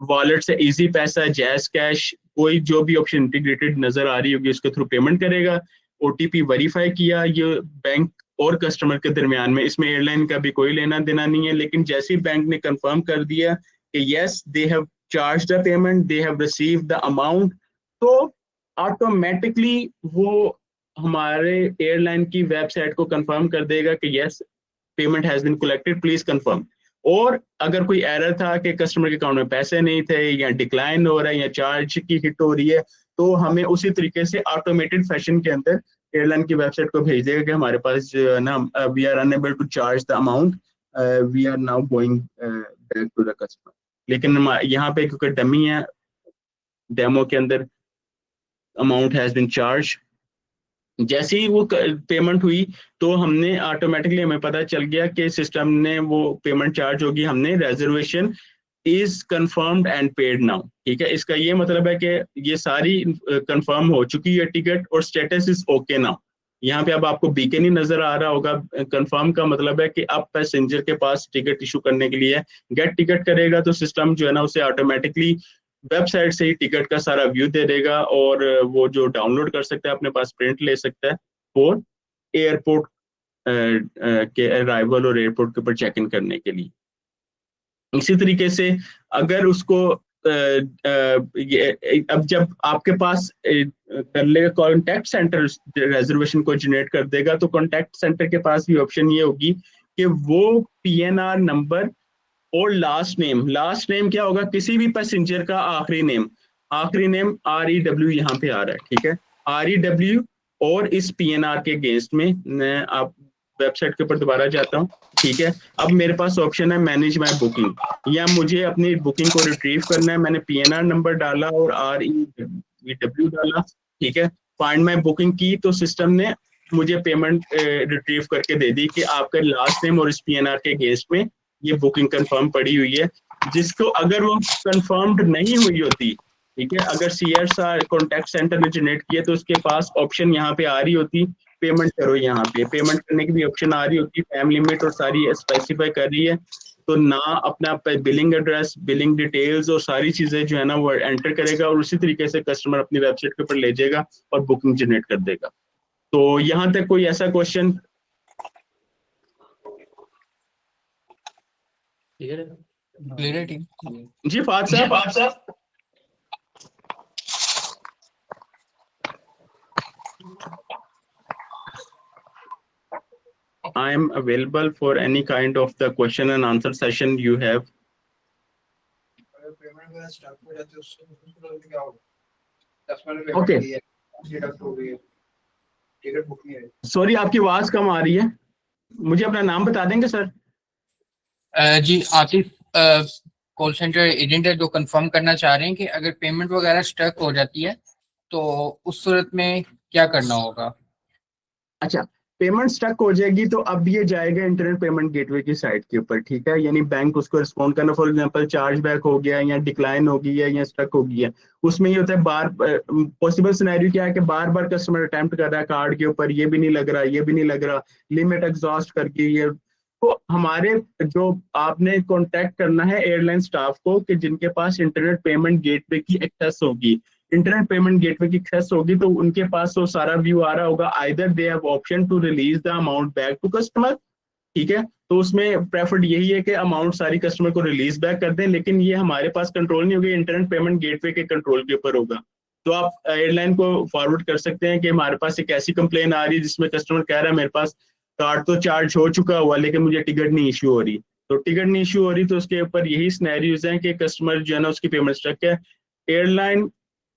वॉलेट से, इजी पैसा, जैज कैश, कोई जो भी ऑप्शन इंटीग्रेटेड नजर आ रही होगी उसके थ्रू पेमेंट करेगा। OTP वेरीफाई किया, ये बैंक और कस्टमर के दरमियान में, इसमें एयरलाइन का भी कोई लेना देना नहीं है। लेकिन जैसे ही बैंक ने कंफर्म कर दिया कि yes they have charge the payment, they have received the amount, तो ऑटोमेटिकली वो हमारे एयरलाइन की वेबसाइट को कंफर्म कर देगा कि yes payment has been collected, please confirm. और अगर कोई एरर था कि कस्टमर के अकाउंट में पैसे नहीं थे, या डिक्लाइन हो रहा है, या चार्ज की हिट हो रही है, तो हमें उसी तरीके से ऑटोमेटेड फैशन के अंदर एयरलाइन की वेबसाइट को भेज देगा कि हमारे पास जो है ना we are unable to charge the amount, we are now going back to the customer. लेकिन यहाँ पे क्योंकि डमी है, डेमो के अंदर अमाउंट हैज बीन चार्ज, जैसे ही वो पेमेंट हुई तो हमने ऑटोमेटिकली, हमें पता चल गया कि सिस्टम ने वो पेमेंट चार्ज होगी, हमने reservation is confirmed and paid now. ठीक है, इसका ये मतलब है कि ये सारी कंफर्म हो चुकी है टिकट, और स्टेटस इज ओके नाउ। यहाँ पे अब आपको बीकन ही नजर आ रहा होगा। कंफर्म का मतलब है कि अब पैसेंजर के पास टिकट इशू करने के लिए गेट टिकट करेगा तो सिस्टम जो है ना उसे ऑटोमेटिकली वेबसाइट से ही टिकट का सारा व्यू दे देगा, और वो जो डाउनलोड कर सकता है अपने पास प्रिंट ले सकता है फॉर एयरपोर्ट के अराइवल और एयरपोर्ट के ऊपर चेक इन करने के लिए। इसी तरीके से अगर उसको अब जब आपके पास कर लेगा कॉन्टैक्ट सेंटर रिजर्वेशन को जनरेट कर देगा, तो कॉन्टैक्ट सेंटर के पास भी ऑप्शन ये होगी कि वो PNR नंबर और लास्ट नेम क्या होगा, किसी भी पैसेंजर का आखिरी नेम REW यहाँ पे आ रहा है। ठीक है, REW और इस PNR के अगेंस्ट में मैं आप वेबसाइट के ऊपर दोबारा जाता हूँ। ठीक है, अब मेरे पास ऑप्शन है मैनेज माय बुकिंग, या मुझे अपनी बुकिंग को रिट्रीव करना है। मैंने PNR नंबर डाला और REW डाला। ठीक है, फाइंड माय बुकिंग की, तो सिस्टम ने मुझे पेमेंट रिट्रीव करके दे दी कि आपका लास्ट नेम और इस PNR के अगेंस्ट में ये बुकिंग कंफर्म पड़ी हुई है। जिसको अगर वो कंफर्म्ड नहीं हुई होती, ठीक है, अगर CSR कॉन्टैक्ट सेंटर ने जनरेट किया, तो उसके पास ऑप्शन यहाँ पे आ रही होती, पेमेंट करो। यहाँ पे पेमेंट करने की भी ऑप्शन आ रही होती, टाइम लिमिट और सारी स्पेसिफाई कर रही है। तो ना अपना बिलिंग एड्रेस, बिलिंग डिटेल्स और सारी चीजें जो है ना वो एंटर करेगा, और उसी तरीके से कस्टमर अपनी वेबसाइट के ऊपर ले जाएगा और बुकिंग जनरेट कर देगा। तो यहाँ तक कोई ऐसा क्वेश्चन? क्लियर है टीम? जी फाद साहब। I am available for any kind of the question and answer session you have. Okay. Sorry आपकी आवाज कम आ रही है, मुझे अपना नाम बता देंगे सर? जी आतिफ कॉल सेंटर एजेंट है, जो कंफर्म करना चाह रहे हैं कि अगर पेमेंट वगैरह स्टक हो जाती है तो उस सूरत में क्या करना होगा। अच्छा, पेमेंट स्टक हो जाएगी तो अब ये जाएगा इंटरनेट पेमेंट गेटवे की साइट के ऊपर, ठीक है। यानी बैंक उसको रिस्पॉन्ड करना, फॉर एग्जांपल चार्ज बैक हो गया या डिक्लाइन हो गई है या स्टक हो गई है, उसमें ये होता है बार पॉसिबल सिनेरियो क्या है कि बार बार कस्टमर अटेम्प्ट कर रहा है कार्ड के ऊपर, ये भी नहीं लग रहा, ये भी नहीं लग रहा, लिमिट एग्जॉस्ट करके ये। तो हमारे जो आपने कांटेक्ट करना है एयरलाइन स्टाफ को कि जिनके पास इंटरनेट पेमेंट गेटवे की एक्सेस होगी, इंटरनेट पेमेंट गेटवे की एक्सेस होगी, तो उनके पास तो सारा व्यू आ रहा होगा, either they have option to release the amount back to customer, ठीक है। तो उसमें प्रेफर्ड यही है कि अमाउंट सारी कस्टमर को रिलीज बैक कर दें, लेकिन ये हमारे पास कंट्रोल नहीं होगी, इंटरनेट पेमेंट गेटवे के कंट्रोल के ऊपर होगा। तो आप एयरलाइन को फॉरवर्ड कर सकते हैं कि हमारे पास एक ऐसी कंप्लेन आ रही है जिसमें कस्टमर कह रहा है मेरे पास कार्ड तो चार्ज हो चुका हुआ लेकिन मुझे टिकट नहीं इश्यू हो रही। तो टिकट नहीं इश्यू हो रही तो उसके ऊपर यही सिनेरियोज हैं कि कस्टमर जो है ना उसकी पेमेंट स्टक है, एयरलाइन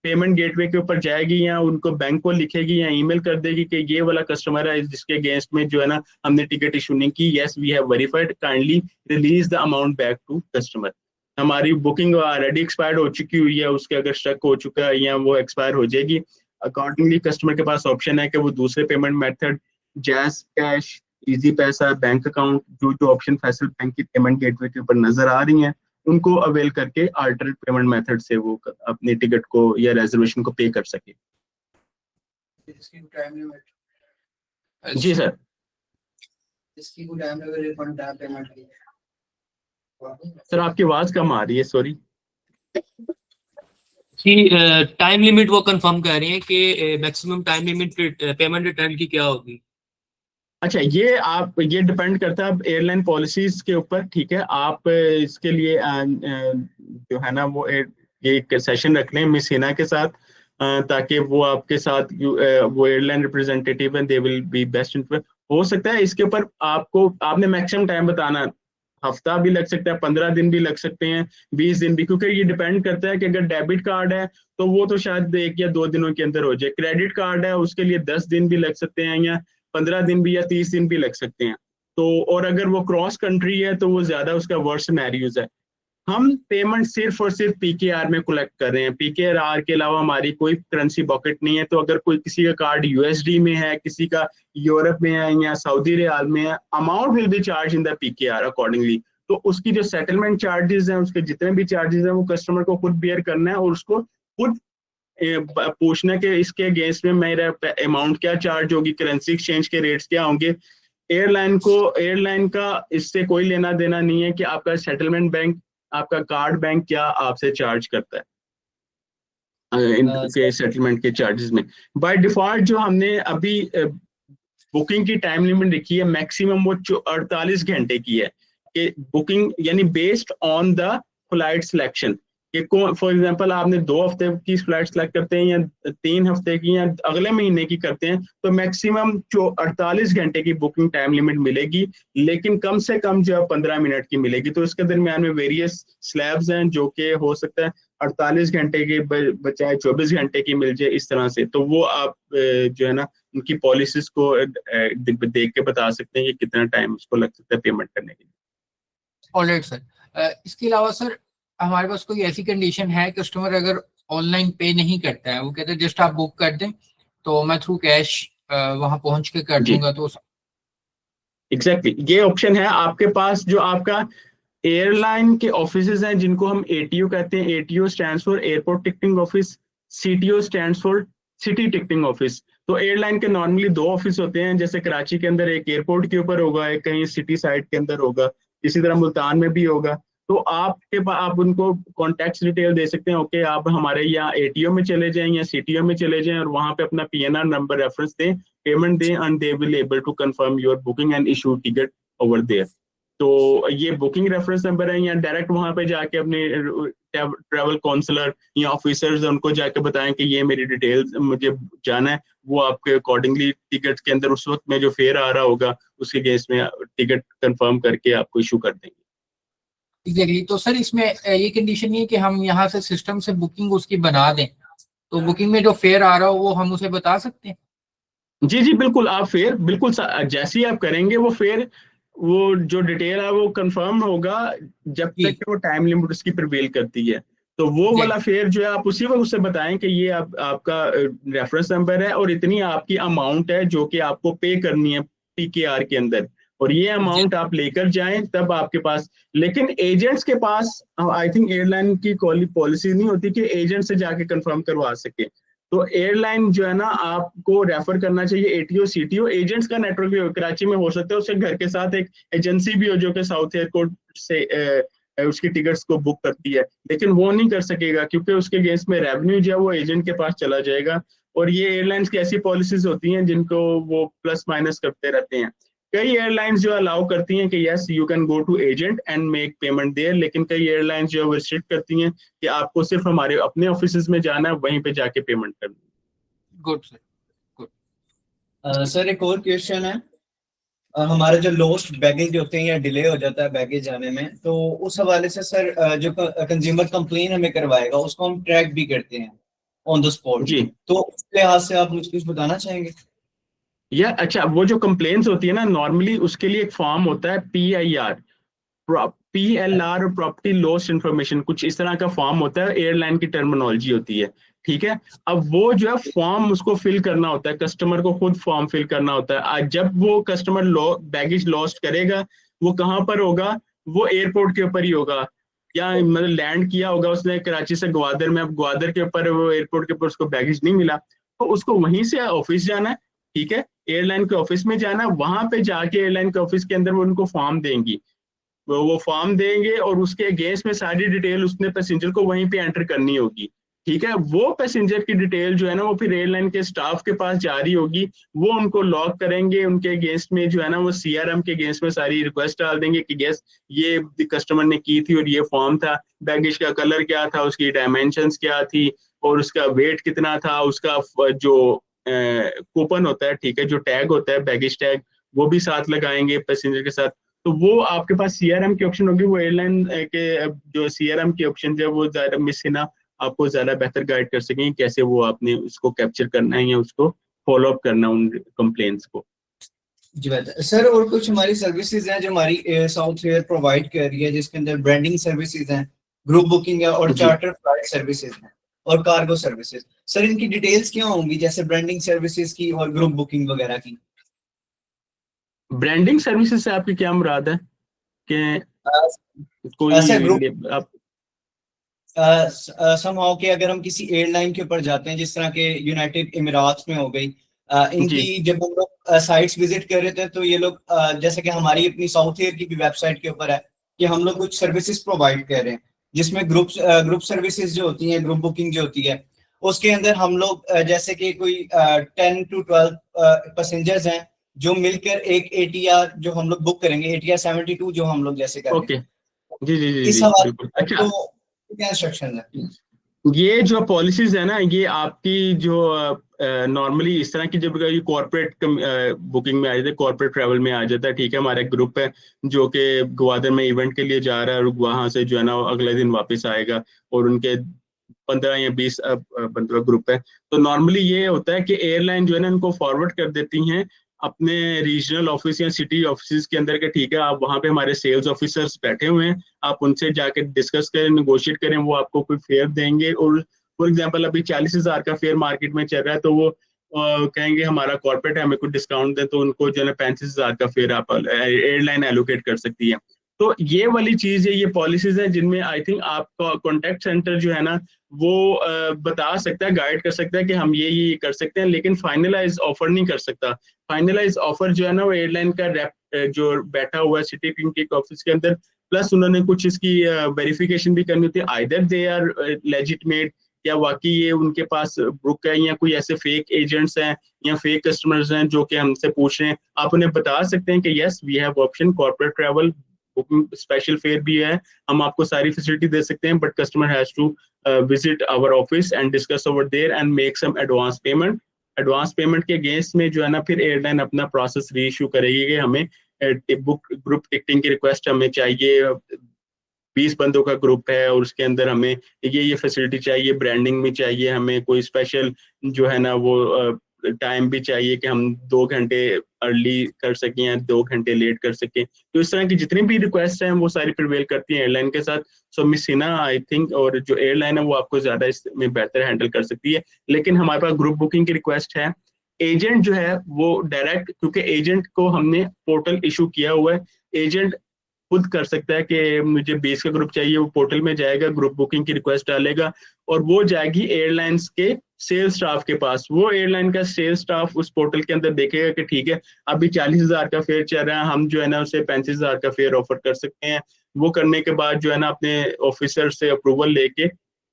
पेमेंट गेटवे के ऊपर जाएगी या उनको बैंक को लिखेगी या ईमेल कर देगी कि ये वाला कस्टमर है जिसके अगेंस्ट में जो है ना हमने टिकट इशू नहीं की, yes we have verified, kindly release the amount back to customer. हमारी बुकिंग ऑलरेडी एक्सपायर्ड हो चुकी हुई है, उसके अगर स्टक हो चुका है या वो एक्सपायर हो जाएगी, अकॉर्डिंगली कस्टमर के पास ऑप्शन है कि वो दूसरे पेमेंट मेथड जैस कैश, इजी पैसा, बैंक अकाउंट, जो ऑप्शन फैसल बैंक की पेमेंट गेटवे के ऊपर नजर आ रही हैं उनको अवेल करके अल्टरनेट पेमेंट मेथड से वो अपने टिकट को या रिजर्वेशन को पे कर सके। जी सर। सर आपकी आवाज कम आ रही है, सॉरी। जी टाइम लिमिट वो कंफर्म कर रही है कि maximum time limit payment return की क्या होगी। अच्छा, ये डिपेंड करता है एयरलाइन पॉलिसीज के ऊपर, ठीक है। आप इसके लिए जो है ना वो एक सेशन रख लें मिस हिना के साथ, ताकि वो आपके साथ वो एयरलाइन रिप्रेजेंटेटिव हैं, दे विल बी बेस्ट। हो सकता है इसके ऊपर आपने मैक्सिमम टाइम बताना, हफ्ता भी लग सकता है, 15 दिन भी लग सकते हैं, 20 दिन भी, क्योंकि ये डिपेंड करता है कि अगर डेबिट कार्ड है तो वो तो शायद 1 या 2 दिनों के अंदर हो जाए, क्रेडिट कार्ड है उसके लिए 10 दिन भी लग सकते हैं या 15 दिन भी या 30 दिन भी लग सकते हैं। तो और अगर वो क्रॉस कंट्री है तो वो ज्यादा उसका वर्स्ट सिनेरियोज है। हम पेमेंट सिर्फ और सिर्फ पीकेआर में कलेक्ट कर रहे हैं, पीकेआर के अलावा हमारी कोई करेंसी बॉकेट नहीं है। तो अगर कोई किसी का कार्ड यूएसडी में है, किसी का यूरोप में है या सऊदी रियाल में है, amount will be charge in the PKR accordingly. तो उसकी जो सेटलमेंट चार्जेस हैं, उसके जितने भी चार्जेस हैं वो कस्टमर को खुद बेयर करना है और उसको खुद पूछना कि इसके अगेंस्ट में मेरा अमाउंट क्या चार्ज होगी, करेंसी एक्सचेंज के रेट्स क्या होंगे। एयरलाइन का इससे कोई लेना देना नहीं है कि आपका सेटलमेंट बैंक, आपका कार्ड बैंक क्या आपसे चार्ज करता है इनके सेटलमेंट के चार्जेस में। बाय डिफॉल्ट जो हमने अभी बुकिंग की टाइम लिमिट रखी है मैक्सिमम वो 48 घंटे की है, कि बुकिंग यानी based on the flight selection. For example आपने 2 हफ्ते की फ्लाइट सेलेक्ट करते हैं या 3 हफ्ते की या अगले महीने की करते हैं तो मैक्सिमम 48 घंटे की बुकिंग टाइम लिमिट मिलेगी, लेकिन कम से कम जो 15 मिनट की मिलेगी। तो इसके दरमियान में वेरियस स्लैब्स हैं जो कि हो सकता है 48 घंटे के बजाय 24 घंटे की मिल जाए, इस तरह से। तो वो आप जो है ना उनकी पॉलिसीज को देख के बता सकते हैं कि कितना टाइम उसको लग सकता है पेमेंट करने के लिए। ऑलराइट सर, इसके अलावा सर हमारे पास कोई ऐसी कंडीशन है कस्टमर अगर ऑनलाइन पे नहीं करता है, वो कहते हैं जस्ट आप बुक कर दें तो मैं थ्रू कैश वहां पहुंच के कर दूंगा, तो एग्जैक्टली ये ऑप्शन है आपके पास। जो आपका एयरलाइन के ऑफिसेज हैं जिनको हम एटीओ कहते हैं, ATO stands for airport ticketing office, CTO stands for city ticketing office. तो एयरलाइन के नॉर्मली 2 ऑफिस होते हैं, जैसे कराची के अंदर एक एयरपोर्ट के ऊपर होगा, एक कहीं सिटी साइड के अंदर होगा, इसी तरह मुल्तान में भी होगा। तो आप उनको कॉन्टैक्ट डिटेल दे सकते हैं। ओके, आप हमारे यहाँ एटीओ में चले जाएं या सीटीओ में चले जाएं और वहां पे अपना पीएनआर नंबर रेफरेंस दें, पेमेंट दें, and they will able to confirm your booking and issue ticket over there. तो ये बुकिंग रेफरेंस नंबर है, या डायरेक्ट वहां पे जाके अपने ट्रैवल काउंसलर या ऑफिसर्स उनको जाके बताएं कि ये मेरी डिटेल्स मुझे जाना है, वो आपके अकॉर्डिंगली टिकट के अंदर उस वक्त में जो फेयर आ रहा होगा उसके केस में टिकट कंफर्म करके आपको इशू कर देंगे। एग्जैक्टली। तो सर इसमें ये कंडीशन नहीं है कि हम यहाँ से सिस्टम से बुकिंग उसकी बना दें, तो बुकिंग में जो फेयर आ रहा हो वो हम उसे बता सकते हैं? जी जी बिल्कुल, आप फेयर बिल्कुल जैसे ही आप करेंगे वो फेयर, वो जो डिटेल है वो कंफर्म होगा जब तक कि वो टाइम लिमिट उसकी प्रिवेल करती है। तो वो वाला फेयर जो है आप उसी वक्त उससे बताएं कि ये आपका रेफरेंस नंबर है और इतनी आपकी अमाउंट है जो कि आपको पे करनी है पीकेआर के अंदर, और ये अमाउंट आप लेकर जाएं तब आपके पास। लेकिन एजेंट्स के पास आई थिंक एयरलाइन की पॉलिसी नहीं होती कि एजेंट से जाके कंफर्म करवा सके। तो एयरलाइन जो है ना आपको रेफर करना चाहिए एटीओ सीटीओ। एजेंट्स का नेटवर्क भी कराची में हो सकता है, उसके घर के साथ एक एजेंसी भी हो जो कि साउथ एयरपोर्ट से उसकी टिकट्स को बुक करती है, लेकिन वो नहीं कर सकेगा क्योंकि उसके अगेंस्ट में रेवेन्यू जो है वो एजेंट के पास चला जाएगा। और ये एयरलाइंस की ऐसी पॉलिसीज होती हैं जिनको वो प्लस माइनस करते रहते हैं। कई एयरलाइंस जो अलाउ करती हैं कि yes you can go to agent and make payment there, लेकिन कई एयरलाइंस जो है रिस्ट्रिक्ट करती हैं कि आपको सिर्फ हमारे अपने ऑफिस में जाना है, वहीं पे जाके पेमेंट करनी है। Good sir, good. सर एक और क्वेश्चन है, हमारे जो लॉस्ट बैगेज होते हैं या डिले हो जाता है बैगेज आने में, तो उस हवाले से सर जो कंज्यूमर कंप्लेन हमें करवाएगा उसको हम ट्रैक भी करते हैं ऑन द स्पॉट जी, तो उस लिहाज से आप मुझे कुछ बताना चाहेंगे? या अच्छा, वो जो कंप्लेंट्स होती है ना नॉर्मली उसके लिए एक फॉर्म होता है PIR, PLR और प्रॉपर्टी लॉस इंफॉर्मेशन, कुछ इस तरह का फॉर्म होता है, एयरलाइन की टर्मिनोलॉजी होती है, ठीक है। अब वो जो है फॉर्म उसको फिल करना होता है, कस्टमर को खुद फॉर्म फिल करना होता है। आज जब वो कस्टमर बैगेज लॉस्ट करेगा वो कहाँ पर होगा, वो एयरपोर्ट के ऊपर ही होगा, या मतलब लैंड किया होगा उसने कराची से ग्वादर में, अब ग्वादर के ऊपर वो एयरपोर्ट के ऊपर उसको बैगेज नहीं मिला तो उसको वहीं से ऑफिस जाना है, ठीक है, एयरलाइन के ऑफिस में जाना, वहां पे जाके एयरलाइन के ऑफिस के अंदर वो उनको फॉर्म देंगी, वो फॉर्म देंगे और उसके अगेंस्ट में सारी डिटेल उसने पैसेंजर को वहीं पे एंटर करनी होगी, ठीक है। वो पैसेंजर की डिटेल जो है ना वो फिर एयरलाइन के स्टाफ के पास जारी होगी, वो उनको लॉक करेंगे, उनके अगेंस्ट में जो है ना वो CRM के अगेंस्ट में सारी रिक्वेस्ट डाल देंगे कि यस ये कस्टमर ने की थी और ये फॉर्म था, बैगेज का कलर क्या था, उसकी डायमेंशंस क्या थी और उसका वेट कितना था, उसका जो कूपन होता है, ठीक है, जो टैग होता है बैगेज टैग, वो भी साथ लगाएंगे पैसेंजर के साथ। तो वो आपके पास CRM की ऑप्शन होगी, वो एयरलाइन के जो CRM की ऑप्शन जो है वो ज़्यादा मिस हिना आपको ज़्यादा बेहतर गाइड कर सकेंगे कैसे वो आपने उसको कैप्चर करना है या उसको फॉलो अप करना उन कंप्लेंट्स को। जी बात है सर। और कुछ हमारी सर्विसेज हैं जो हमारी साउथ एयर प्रोवाइड कर रही है, जिसके अंदर ब्रांडिंग सर्विसेज हैं, ग्रुप बुकिंग है और चार्टर फ्लाइट सर्विसेज हैं और कार्गो सर्विसेज। सर इनकी डिटेल्स क्या होंगी, जैसे ब्रांडिंग सर्विसेज की और ग्रुप बुकिंग वगैरह की? ब्रांडिंग सर्विसेज से आपकी क्या मुराद है कि कोई आप समहाउ कि अगर हम किसी एयरलाइन के ऊपर जाते हैं, जिस तरह के यूनाइटेड इमिराट्स में हो गई, इनकी जब हम लोग साइट्स विजिट कर रहे थे तो ये लोग जैसे कि हमारी अपनी साउथ एयर की भी वेबसाइट के ऊपर है कि हम लोग कुछ सर्विसेज प्रोवाइड कर रहे हैं, जिसमें ग्रुप सर्विसेज जो होती हैं, ग्रुप बुकिंग जो होती है, उसके अंदर हम लोग जैसे कि कोई 10 to 12 पैसेंजर्स हैं जो मिलकर एक ATR जो हम लोग बुक करेंगे, ATR 72 जो हम लोग जैसे करेंगे। ओके, जी जी जी इस जी हवाले बिल्कुल। अच्छा, तो क्या इंस्ट्रक्शन है? ये जो पॉलिसीज है ना ये आपकी जो नॉर्मली इस तरह की जब कॉर्पोरेट बुकिंग में आ जाता है, कॉर्पोरेट ट्रैवल में आ जाता है, ठीक है, हमारा एक ग्रुप है जो कि ग्वादर में इवेंट के लिए जा रहा है और वहां से जो है ना अगले दिन वापस आएगा और उनके 15 या 20 बंदों का ग्रुप है। तो नॉर्मली ये होता है कि एयरलाइन जो है ना इनको फॉरवर्ड कर देती हैं अपने रीजनल ऑफिस या सिटी ऑफिस के अंदर के, ठीक है, आप वहाँ पे हमारे सेल्स ऑफिसर्स बैठे हुए हैं, आप उनसे जाके डिस्कस करें, नेगोशिएट करें, वो आपको कोई फेयर देंगे। और फॉर एग्जांपल अभी 40,000 का फेयर मार्केट में चल रहा है तो वो कहेंगे हमारा कॉर्पोरेट है, हमें कुछ डिस्काउंट दें, तो उनको जो है 35,000 का फेयर आप एयरलाइन एलोकेट कर सकती है। तो ये वाली चीज है, ये पॉलिसीज है जिनमें आई थिंक आपका कॉन्टैक्ट सेंटर जो है ना वो बता सकता है, गाइड कर सकता है कि हम ये कर सकते हैं, लेकिन फाइनलाइज ऑफर नहीं कर सकता। फाइनलाइज ऑफर जो है ना वो एयरलाइन का जो बैठा हुआ है सिटी पिंक ऑफिस के अंदर प्लस उन्होंने कुछ इसकी वेरिफिकेशन भी करनी होती है, आइदर दे आर लेजिटमेट, या वाकई ये उनके पास बुक है, या कोई ऐसे फेक एजेंट्स हैं या फेक कस्टमर्स हैं जो कि हमसे पूछ रहे हैं। आप उन्हें बता सकते हैं कि yes we have option corporate travel booking, special fare भी है, हम आपको सारी फैसिलिटी दे सकते हैं, but customer has to visit our office and discuss over there and make some advance payment. Advance payment के अगेंस्ट में जो है ना फिर एयरलाइन अपना प्रोसेस री इशू करेगी कि हमें बुक ग्रुप टिकटिंग की रिक्वेस्ट हमें चाहिए, 20 बंदों का ग्रुप है और उसके अंदर हमें ये फैसिलिटी चाहिए, ब्रांडिंग भी चाहिए, हमें कोई स्पेशल जो है ना वो टाइम भी चाहिए कि हम 2 घंटे अर्ली कर सकें या 2 घंटे लेट कर सकें। तो इस तरह की जितनी भी रिक्वेस्ट हैं वो सारी प्रिवेल करती हैं एयरलाइन के साथ। सो मिस हिना आई थिंक, और जो एयरलाइन है वो आपको ज्यादा इसमें बेहतर हैंडल कर सकती है। लेकिन हमारे पास ग्रुप बुकिंग की रिक्वेस्ट है, एजेंट जो है वो डायरेक्ट, क्योंकि एजेंट को हमने पोर्टल इशू किया हुआ है, एजेंट खुद कर सकता है कि मुझे 20 का ग्रुप चाहिए, वो पोर्टल में जाएगा, ग्रुप बुकिंग की रिक्वेस्ट डालेगा और वो जाएगी एयरलाइंस के सेल्स स्टाफ के पास। वो एयरलाइन का सेल्स स्टाफ उस पोर्टल के अंदर देखेगा कि ठीक है अभी 40,000 का फेयर चल रहा है, हम जो है ना उसे 35,000 का फेयर ऑफर कर सकते हैं। वो करने के बाद जो है ना अपने ऑफिसर से अप्रूवल लेके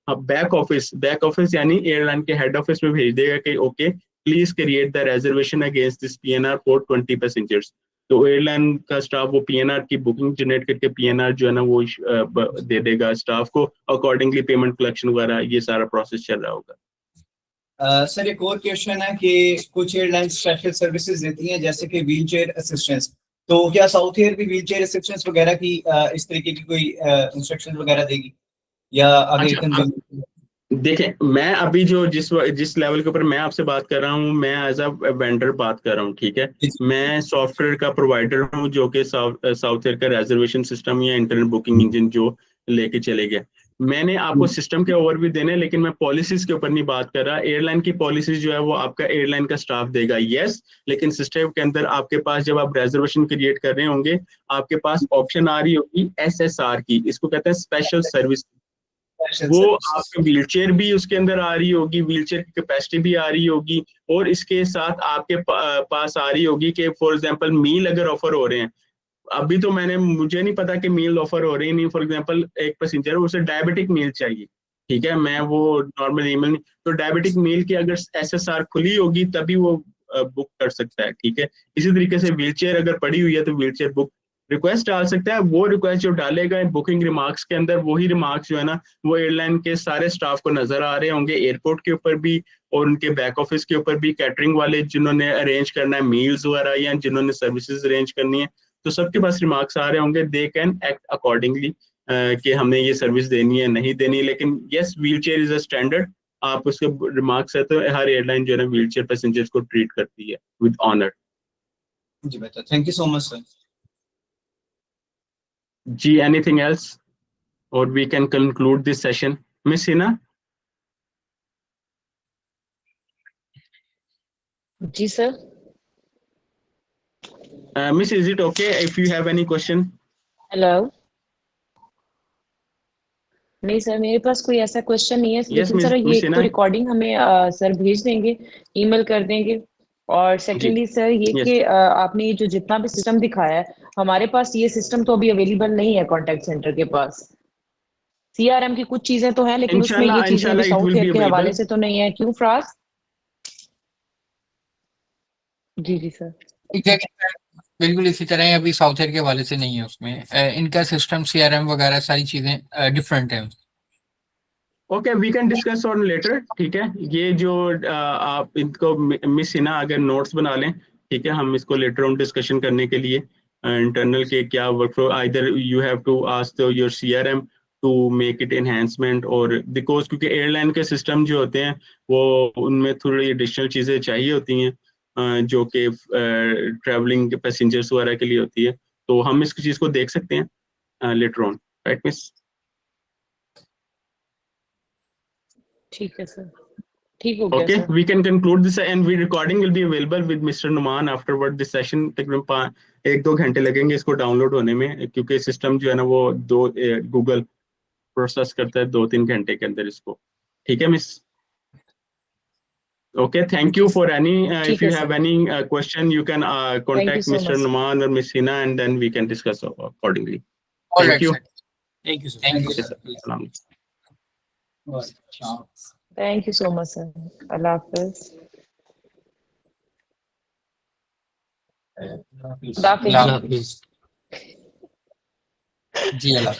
बैक ऑफिस यानी एयरलाइन के हेड ऑफिस में भेज देगा कि okay please create the reservation against this PNR for 20 passengers. तो एयरलाइन का स्टाफ वो PNR की बुकिंग जनरेट करके PNR जो है ना वो दे देगा स्टाफ को, अकॉर्डिंगली पेमेंट कलेक्शन वगैरह ये सारा प्रोसेस चल रहा होगा। सर एक और क्वेश्चन है कि कुछ एयरलाइन स्पेशल सर्विसेज देती हैं जैसे कि व्हील चेयर असिस्टेंस, तो क्या साउथ एयर भी व्हील चेयर असिस्टेंस वगैरह की इस तरीके की कोई इंस्ट्रक्शन वगैरह देगी या आगे? अच्छा, देखें मैं अभी जो जिस लेवल के ऊपर मैं आपसे बात कर रहा हूँ, मैं एज अ वेंडर बात कर रहा हूँ, ठीक है। मैं सॉफ्टवेयर का प्रोवाइडर हूँ जो कि साउथ एयर का रिजर्वेशन सिस्टम या इंटरनेट बुकिंग इंजन जो लेके चले गए। मैंने आपको सिस्टम के ओवरव्यू देने, लेकिन मैं पॉलिसीज के ऊपर नहीं बात कर रहा। एयरलाइन की पॉलिसीज जो है वो आपका एयरलाइन का स्टाफ देगा, यस, लेकिन सिस्टम के अंदर आपके पास जब आप रिजर्वेशन क्रिएट कर रहे होंगे आपके पास ऑप्शन आ रही होगी SSR की, इसको कहते हैं स्पेशल सर्विस। वो आपके व्हीलचेयर भी उसके अंदर आ रही होगी, व्हीलचेयर की कैपेसिटी भी आ रही होगी, और इसके साथ आपके पास आ रही होगी कि फॉर एग्जांपल मील अगर ऑफर हो रहे हैं, अभी तो मुझे नहीं पता कि मील ऑफर हो रही है नहीं। फॉर एग्जांपल एक पैसेंजर उसे डायबिटिक मील चाहिए, ठीक है, मैं वो नॉर्मल ईमेल नहीं, तो डायबिटिक मील की अगर SSR खुली होगी तभी वो बुक कर सकता है, ठीक है। इसी तरीके से व्हीलचेयर अगर पड़ी हुई है तो व्हीलचेयर बुक रिक्वेस्ट डाल सकता है। वो रिक्वेस्ट जो डालेगा बुकिंग रिमार्क्स के अंदर, वही रिमार्क्स जो है ना वो एयरलाइन के सारे स्टाफ को नजर आ रहे होंगे, एयरपोर्ट के ऊपर भी और उनके बैक ऑफिस के ऊपर भी, कैटरिंग वाले जिन्होंने अरेंज करना है मील्स वगैरह या जिन्होंने सर्विसेज अरेंज करनी है, तो सबके पास रिमार्क्स आ रहे होंगे। दे कैन एक्ट अकॉर्डिंगली कि हमें ये सर्विस देनी है नहीं देनी। लेकिन yes wheel chair is a standard, आप उसके रिमार्क्स है तो हर एयरलाइन जो है ना व्हील चेयर पैसेंजर्स को ट्रीट करती है विद ऑनर। जी बेहतर, thank you so much sir. जी एनीथिंग एल्स और we can conclude this session? Miss Hina? जी sir. Miss, is it okay if you have any question? Hello. नहीं सर मेरे पास कोई ऐसा क्वेश्चन नहीं है, लेकिन Miss- सर ये Miss एक तो Hina? रिकॉर्डिंग हमें सर भेज देंगे, ईमेल कर देंगे। और सेकेंडली सर ये Yes. कि आपने ये जो जितना भी सिस्टम दिखाया है, हमारे पास ये सिस्टम तो अभी अवेलेबल नहीं है कॉन्टैक्ट सेंटर के पास। CRM की कुछ चीजें तो है, लेकिन उसमें ये चीजें Inshallah, भी it will south be air के हवाले available. से तो नहीं है, क्यों फ्राज? जी जी सर। बिल्कुल इसी तरह है, अभी सॉफ्टवेयर के हवाले से नहीं है उसमें। इनका सिस्टम CRM वगैरह सारी चीजें डिफरेंट है। Okay, we can discuss on later, ठीक है। ये जो आप इनको मिस हिना अगर नोट्स बना लें, ठीक है, हम इसको लेटर ऑन डिस्कशन करने के लिए इंटरनल के क्या workflow, either you have to ask your CRM to make it enhancement, और बिकॉज क्योंकि एयरलाइन के सिस्टम जो होते हैं वो उनमें थोड़ी एडिशनल चीज़ें चाहिए होती हैं जो कि ट्रैवलिंग पैसेंजर्स वगैरह के लिए होती है, तो हम इस चीज़ को देख सकते हैं लेटर ऑन, राइट मिस? ठीक है सर, ठीक हो गया Okay, sir. we can conclude this and we recording will be available with Mr. Numan afterward this session। तकरीबन 1-2 घंटे लगेंगे इसको डाउनलोड होने में, क्योंकि सिस्टम जो है ना वो गूगल प्रोसेस करता है 2-3 घंटे के अंदर इसको, ठीक है miss? Okay, thank you for any if ठीक you है have sir. any question you can Thank you contact so Mr. much. Numan or Miss Hina and then we can discuss accordingly. All Thank right, you. sir. Thank you sir Thank you, Okay, sir. sir. Salam. Ciao. Thank you so much, sir. Allah Hafiz. Hafiz. Allah Hafiz. जी, Allah.